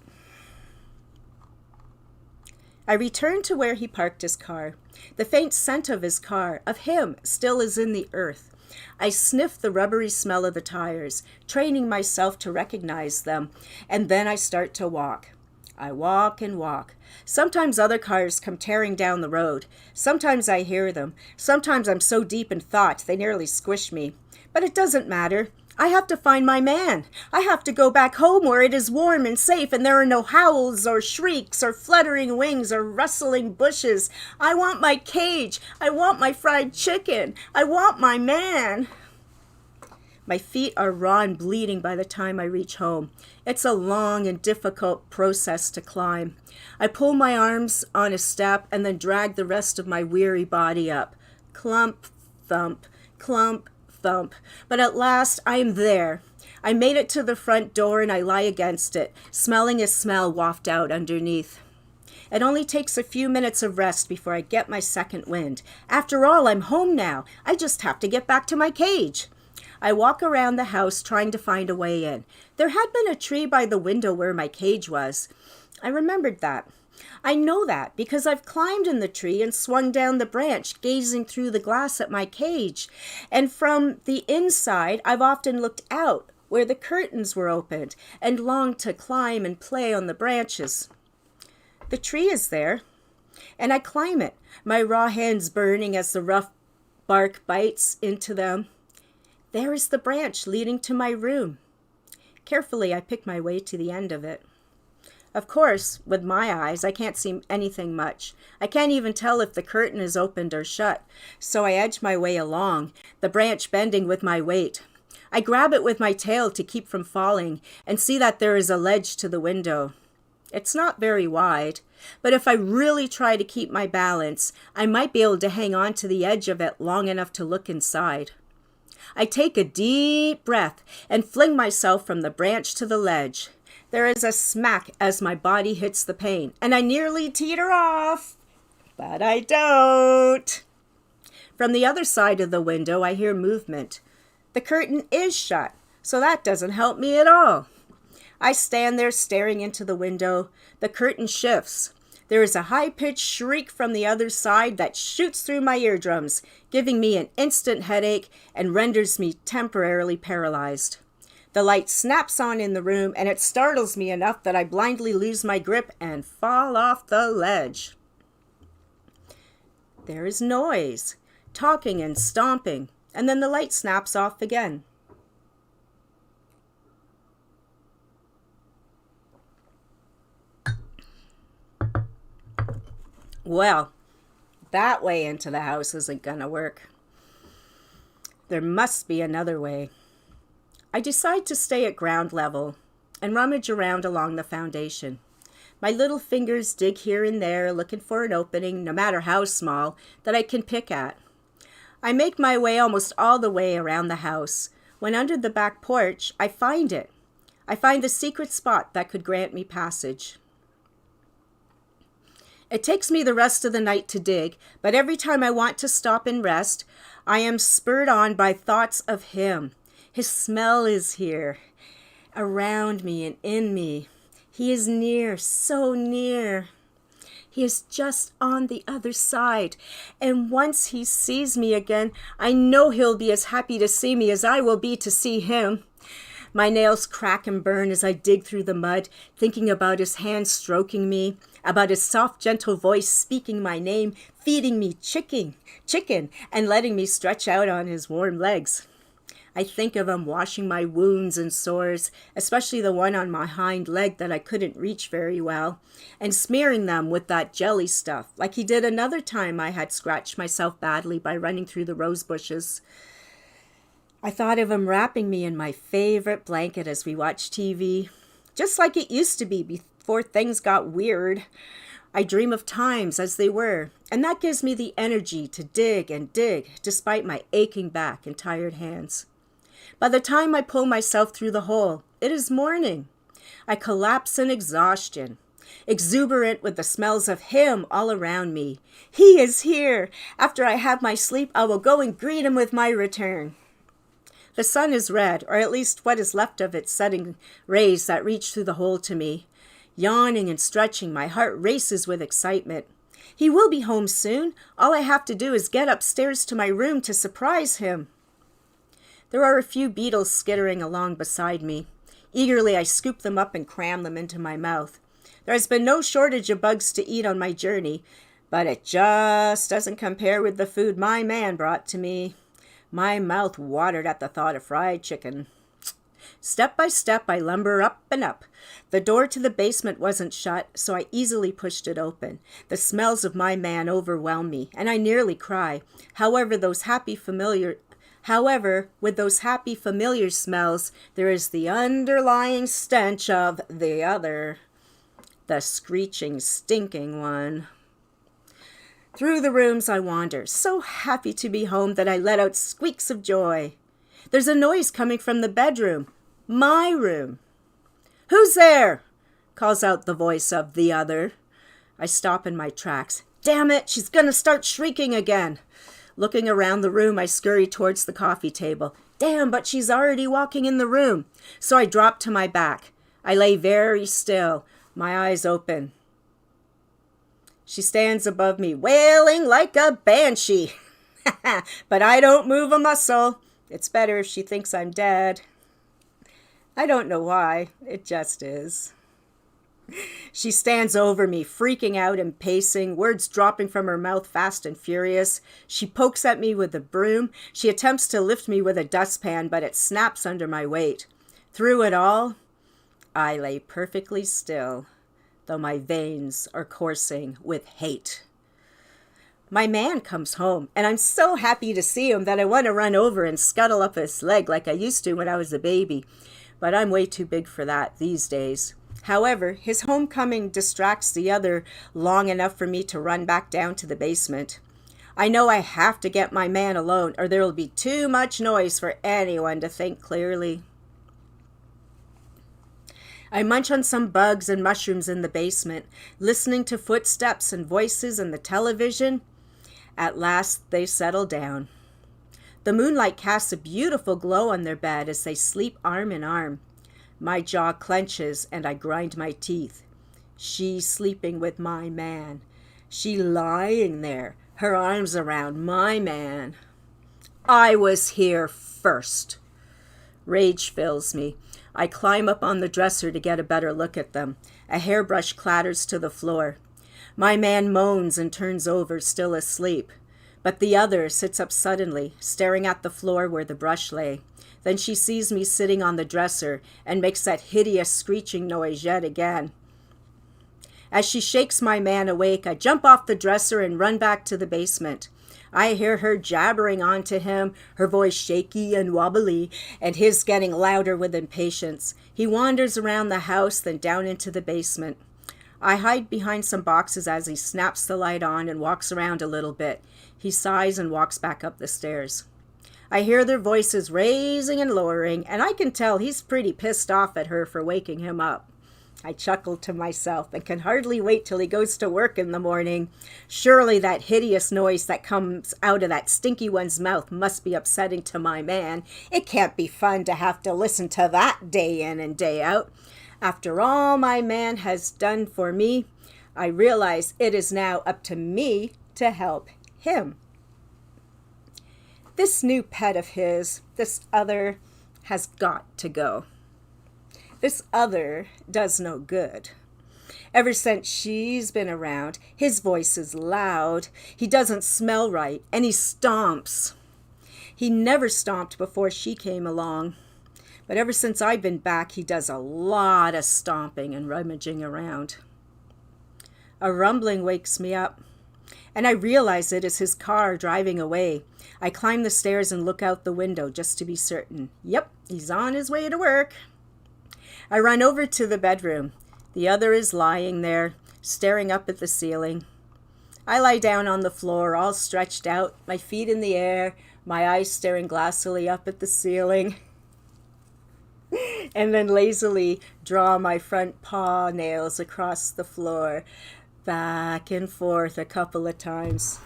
I return to where he parked his car. The faint scent of his car, of him, still is in the earth. I sniff the rubbery smell of the tires, training myself to recognize them, and then I start to walk. I walk and walk. Sometimes other cars come tearing down the road. Sometimes I hear them. Sometimes I'm so deep in thought they nearly squish me. But it doesn't matter. I have to find my man. I have to go back home where it is warm and safe and there are no howls or shrieks or fluttering wings or rustling bushes. I want my cage. I want my fried chicken. I want my man. My feet are raw and bleeding by the time I reach home. It's a long and difficult process to climb. I pull my arms on a step and then drag the rest of my weary body up. Clump, thump, clump, thump. But at last I am there. I made it to the front door and I lie against it, smelling a smell waft out underneath. It only takes a few minutes of rest before I get my second wind. After all, I'm home now. I just have to get back to my cage. I walk around the house trying to find a way in. There had been a tree by the window where my cage was. I remembered that. I know that because I've climbed in the tree and swung down the branch, gazing through the glass at my cage. And from the inside, I've often looked out where the curtains were opened and longed to climb and play on the branches. The tree is there, and I climb it, my raw hands burning as the rough bark bites into them. There is the branch leading to my room. Carefully, I pick my way to the end of it. Of course, with my eyes, I can't see anything much. I can't even tell if the curtain is opened or shut, so I edge my way along, the branch bending with my weight. I grab it with my tail to keep from falling and see that there is a ledge to the window. It's not very wide, but if I really try to keep my balance, I might be able to hang on to the edge of it long enough to look inside. I take a deep breath and fling myself from the branch to the ledge. There is a smack as my body hits the pane, and I nearly teeter off, but I don't. From the other side of the window, I hear movement. The curtain is shut, so that doesn't help me at all. I stand there staring into the window. The curtain shifts. There is a high-pitched shriek from the other side that shoots through my eardrums, giving me an instant headache and renders me temporarily paralyzed. The light snaps on in the room, and it startles me enough that I blindly lose my grip and fall off the ledge. There is noise, talking and stomping, and then the light snaps off again. Well, that way into the house isn't gonna work. There must be another way. I decide to stay at ground level and rummage around along the foundation. My little fingers dig here and there, looking for an opening, no matter how small, that I can pick at. I make my way almost all the way around the house. When under the back porch, I find it. I find the secret spot that could grant me passage. It takes me the rest of the night to dig, but every time I want to stop and rest, I am spurred on by thoughts of him. His smell is here, around me and in me. He is near, so near. He is just on the other side. And once he sees me again, I know he'll be as happy to see me as I will be to see him. My nails crack and burn as I dig through the mud, thinking about his hand stroking me, about his soft, gentle voice speaking my name, feeding me chicken, and letting me stretch out on his warm legs. I think of him washing my wounds and sores, especially the one on my hind leg that I couldn't reach very well, and smearing them with that jelly stuff, like he did another time I had scratched myself badly by running through the rose bushes. I thought of him wrapping me in my favorite blanket as we watched TV, just like it used to be before things got weird. I dream of times as they were, and that gives me the energy to dig and dig, despite my aching back and tired hands. By the time I pull myself through the hole, it is morning. I collapse in exhaustion, exuberant with the smells of him all around me. He is here. After I have my sleep, I will go and greet him with my return. The sun is red, or at least what is left of its setting rays that reach through the hole to me. Yawning and stretching, my heart races with excitement. He will be home soon. All I have to do is get upstairs to my room to surprise him. There are a few beetles skittering along beside me. Eagerly, I scoop them up and cram them into my mouth. There has been no shortage of bugs to eat on my journey, but it just doesn't compare with the food my man brought to me. My mouth watered at the thought of fried chicken. Step by step, I lumber up and up. The door to the basement wasn't shut, so I easily pushed it open. The smells of my man overwhelm me, and I nearly cry. However, with those happy familiar smells, there is the underlying stench of the other, the screeching, stinking one. Through the rooms I wander, so happy to be home that I let out squeaks of joy. There's a noise coming from the bedroom, my room. "Who's there?" calls out the voice of the other. I stop in my tracks. Damn it, she's going to start shrieking again. Looking around the room, I scurry towards the coffee table. Damn, but she's already walking in the room. So I drop to my back. I lay very still, my eyes open. She stands above me, wailing like a banshee. But I don't move a muscle. It's better if she thinks I'm dead. I don't know why. It just is. She stands over me, freaking out and pacing, words dropping from her mouth fast and furious. She pokes at me with a broom. She attempts to lift me with a dustpan, but it snaps under my weight. Through it all, I lay perfectly still, though my veins are coursing with hate. My man comes home, and I'm so happy to see him that I want to run over and scuttle up his leg like I used to when I was a baby. But I'm way too big for that these days. However, his homecoming distracts the other long enough for me to run back down to the basement. I know I have to get my man alone, or there will be too much noise for anyone to think clearly. I munch on some bugs and mushrooms in the basement, listening to footsteps and voices in the television. At last, they settle down. The moonlight casts a beautiful glow on their bed as they sleep arm in arm. My jaw clenches and I grind my teeth. She sleeping with my man. She lying there, her arms around my man. I was here first. Rage fills me. I climb up on the dresser to get a better look at them. A hairbrush clatters to the floor. My man moans and turns over, still asleep. But the other sits up suddenly, staring at the floor where the brush lay. Then she sees me sitting on the dresser and makes that hideous screeching noise yet again. As she shakes my man awake, I jump off the dresser and run back to the basement. I hear her jabbering on to him, her voice shaky and wobbly, and his getting louder with impatience. He wanders around the house, then down into the basement. I hide behind some boxes as he snaps the light on and walks around a little bit. He sighs and walks back up the stairs. I hear their voices raising and lowering, and I can tell he's pretty pissed off at her for waking him up. I chuckle to myself and can hardly wait till he goes to work in the morning. Surely that hideous noise that comes out of that stinky one's mouth must be upsetting to my man. It can't be fun to have to listen to that day in and day out. After all my man has done for me, I realize it is now up to me to help him. This new pet of his, this other, has got to go. This other does no good. Ever since she's been around, his voice is loud, he doesn't smell right, and he stomps. He never stomped before she came along, but ever since I've been back, he does a lot of stomping and rummaging around. A rumbling wakes me up, and I realize it is his car driving away. I climb the stairs and look out the window just to be certain. Yep, he's on his way to work. I run over to the bedroom. The other is lying there, staring up at the ceiling. I lie down on the floor, all stretched out, my feet in the air, my eyes staring glassily up at the ceiling, and then lazily draw my front paw nails across the floor, back and forth a couple of times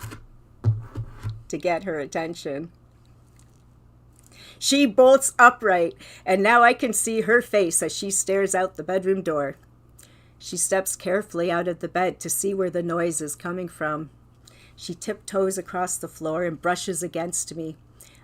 to get her attention. She bolts upright, and now I can see her face as she stares out the bedroom door. She steps carefully out of the bed to see where the noise is coming from. She tiptoes across the floor and brushes against me.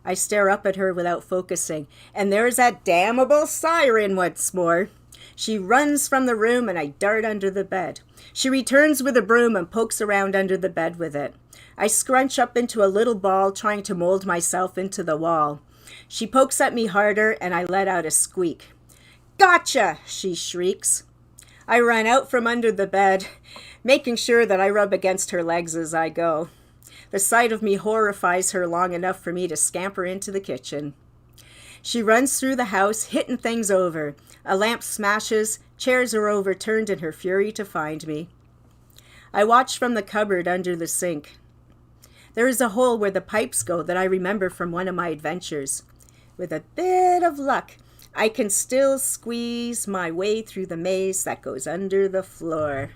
I stare up at her without focusing, and there's that damnable siren once more. She runs from the room, and I dart under the bed. She returns with a broom and pokes around under the bed with it. I scrunch up into a little ball, trying to mold myself into the wall. She pokes at me harder, and I let out a squeak. "Gotcha!" she shrieks. I run out from under the bed, making sure that I rub against her legs as I go. The sight of me horrifies her long enough for me to scamper into the kitchen. She runs through the house, hitting things over. A lamp smashes, chairs are overturned in her fury to find me. I watch from the cupboard under the sink. There is a hole where the pipes go that I remember from one of my adventures. With a bit of luck, I can still squeeze my way through the maze that goes under the floor.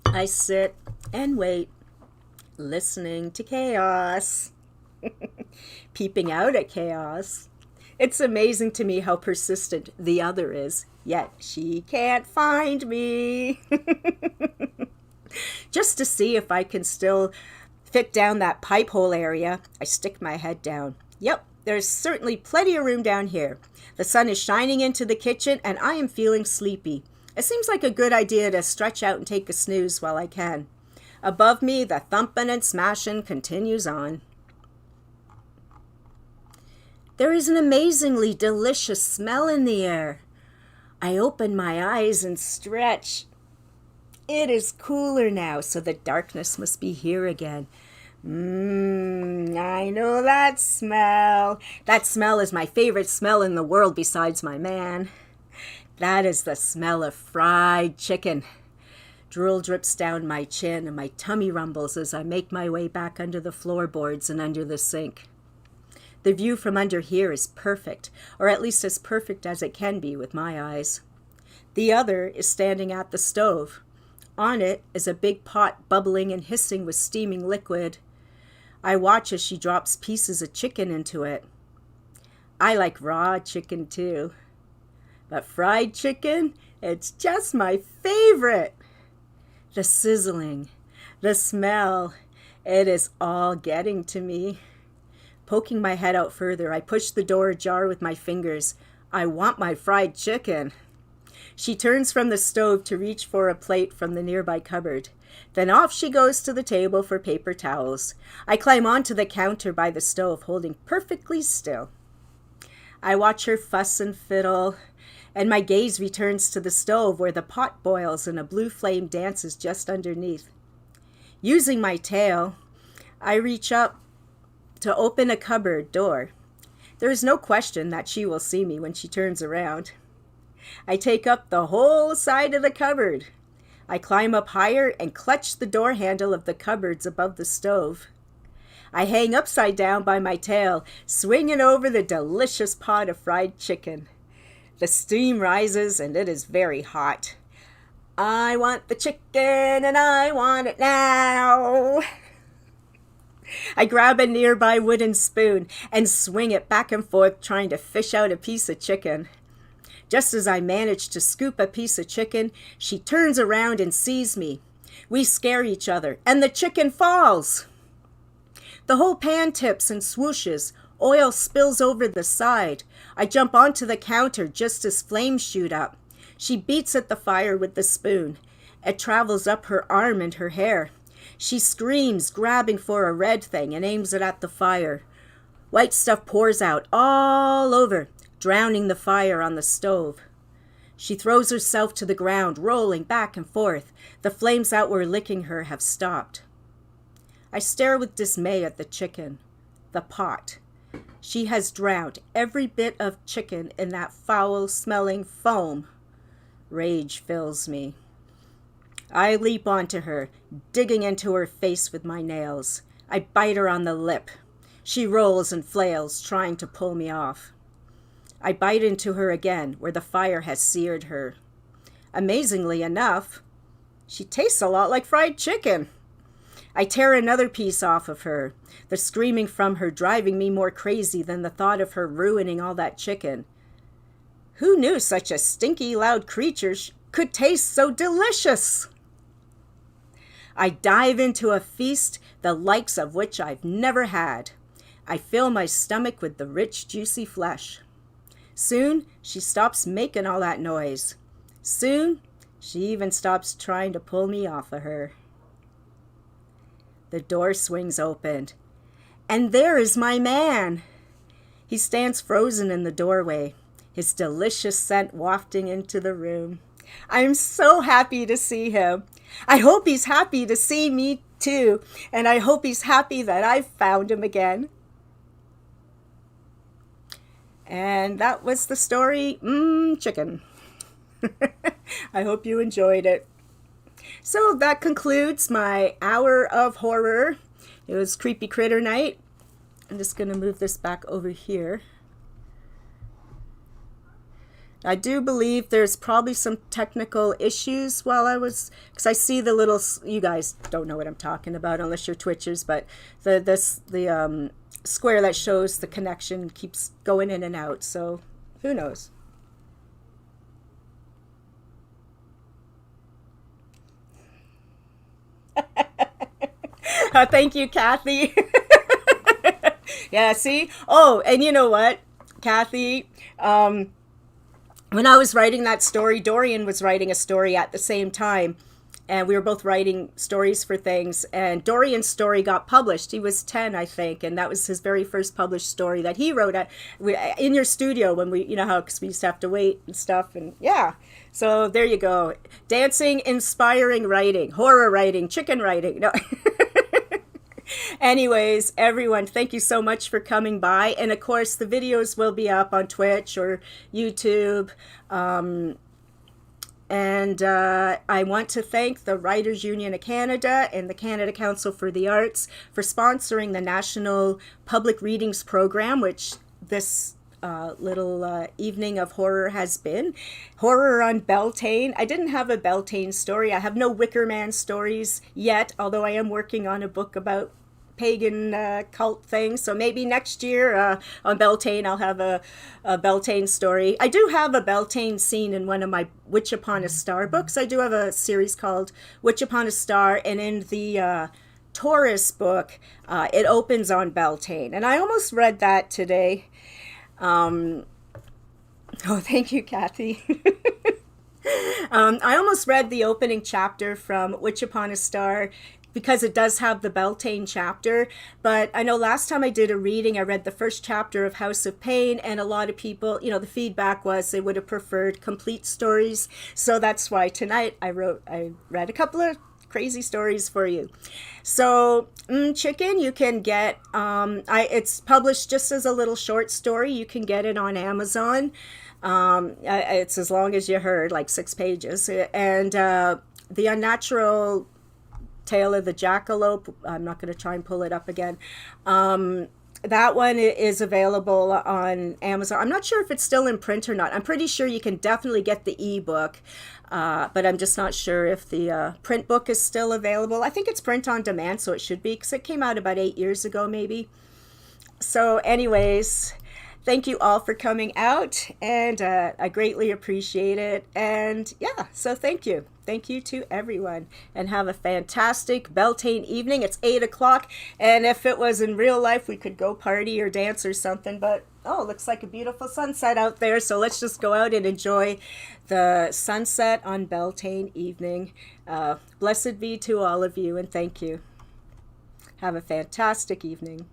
I sit and wait, listening to chaos, peeping out at chaos. It's amazing to me how persistent the other is, yet she can't find me. Just to see if I can still fit down that pipe hole area, I stick my head down. Yep, there's certainly plenty of room down here. The sun is shining into the kitchen, and I am feeling sleepy. It seems like a good idea to stretch out and take a snooze while I can. Above me, the thumping and smashing continues on. There is an amazingly delicious smell in the air. I open my eyes and stretch. It is cooler now, so the darkness must be here again. I know that smell. That smell is my favorite smell in the world besides my man. That is the smell of fried chicken. Drool drips down my chin and my tummy rumbles as I make my way back under the floorboards and under the sink. The view from under here is perfect, or at least as perfect as it can be with my eyes. The other is standing at the stove. On it is a big pot bubbling and hissing with steaming liquid. I watch as she drops pieces of chicken into it. I like raw chicken too. But fried chicken, it's just my favorite. The sizzling, the smell, it is all getting to me. Poking my head out further, I push the door ajar with my fingers. I want my fried chicken. She turns from the stove to reach for a plate from the nearby cupboard. Then off she goes to the table for paper towels. I climb onto the counter by the stove, holding perfectly still. I watch her fuss and fiddle, and my gaze returns to the stove where the pot boils and a blue flame dances just underneath. Using my tail, I reach up to open a cupboard door. There is no question that she will see me when she turns around. I take up the whole side of the cupboard. I climb up higher and clutch the door handle of the cupboards above the stove. I hang upside down by my tail, swinging over the delicious pot of fried chicken. The steam rises and it is very hot. I want the chicken and I want it now. I grab a nearby wooden spoon and swing it back and forth, trying to fish out a piece of chicken. Just as I manage to scoop a piece of chicken, she turns around and sees me. We scare each other, and the chicken falls. The whole pan tips and swooshes. Oil spills over the side. I jump onto the counter just as flames shoot up. She beats at the fire with the spoon. It travels up her arm and her hair. She screams, grabbing for a red thing, and aims it at the fire. White stuff pours out all over, drowning the fire on the stove. She throws herself to the ground, rolling back and forth. The flames that were licking her have stopped. I stare with dismay at the chicken, the pot. She has drowned every bit of chicken in that foul-smelling foam. Rage fills me. I leap onto her, digging into her face with my nails. I bite her on the lip. She rolls and flails, trying to pull me off. I bite into her again, where the fire has seared her. Amazingly enough, she tastes a lot like fried chicken. I tear another piece off of her, the screaming from her driving me more crazy than the thought of her ruining all that chicken. Who knew such a stinky, loud creature could taste so delicious? I dive into a feast the likes of which I've never had. I fill my stomach with the rich, juicy flesh. Soon, she stops making all that noise. Soon, she even stops trying to pull me off of her. The door swings open, and there is my man. He stands frozen in the doorway, his delicious scent wafting into the room. I'm so happy to see him. I hope he's happy to see me too, and I hope he's happy that I've found him again. And that was the story, Chicken. I hope you enjoyed it. So that concludes my hour of horror. It was Creepy Critter Night. I'm just going to move this back over here. I do believe there's probably some technical issues because I see the little, you guys don't know what I'm talking about unless you're Twitchers, but the square that shows the connection keeps going in and out, so who knows. Thank you, Kathy. Yeah, see? Oh, and you know what, Kathy? When I was writing that story, Dorian was writing a story at the same time. And we were both writing stories for things. And Dorian's story got published. He was 10, I think. And that was his very first published story that he wrote in your studio when we, because we used to have to wait and stuff. And yeah. So there you go. Dancing, inspiring writing, horror writing, chicken writing. No. Anyways, everyone, thank you so much for coming by. And of course, the videos will be up on Twitch or YouTube. And I want to thank the Writers Union of Canada and the Canada Council for the Arts for sponsoring the National Public Readings Program, which this little evening of horror has been. Horror on Beltane. I didn't have a Beltane story. I have no Wicker Man stories yet, although I am working on a book about pagan cult things. So maybe next year on Beltane I'll have a Beltane story. I do have a Beltane scene in one of my Witch Upon a Star books. I do have a series called Witch Upon a Star, and in the Taurus book it opens on Beltane, and I almost read that today. Oh, thank you, Kathy. I almost read the opening chapter from Witch Upon a Star because it does have the Beltane chapter. But I know last time I did a reading, I read the first chapter of House of Pain, and a lot of people, the feedback was they would have preferred complete stories. So that's why tonight I read a couple of crazy stories for you. So Chicken, you can get it's published just as a little short story. You can get it on Amazon. It's as long as you heard, like 6 pages. And The Unnatural Tale of the Jackalope, I'm not going to try and pull it up again. That one is available on Amazon. I'm not sure if it's still in print or not. I'm pretty sure you can definitely get the ebook, but I'm just not sure if the print book is still available. I think it's print on demand, so it should be, because it came out about 8 years ago, maybe. So anyways, thank you all for coming out, and I greatly appreciate it. And yeah, so thank you. Thank you to everyone, and have a fantastic Beltane evening. It's 8 o'clock, and if it was in real life, we could go party or dance or something, but oh, looks like a beautiful sunset out there, so let's just go out and enjoy the sunset on Beltane evening. Blessed be to all of you, and thank you. Have a fantastic evening.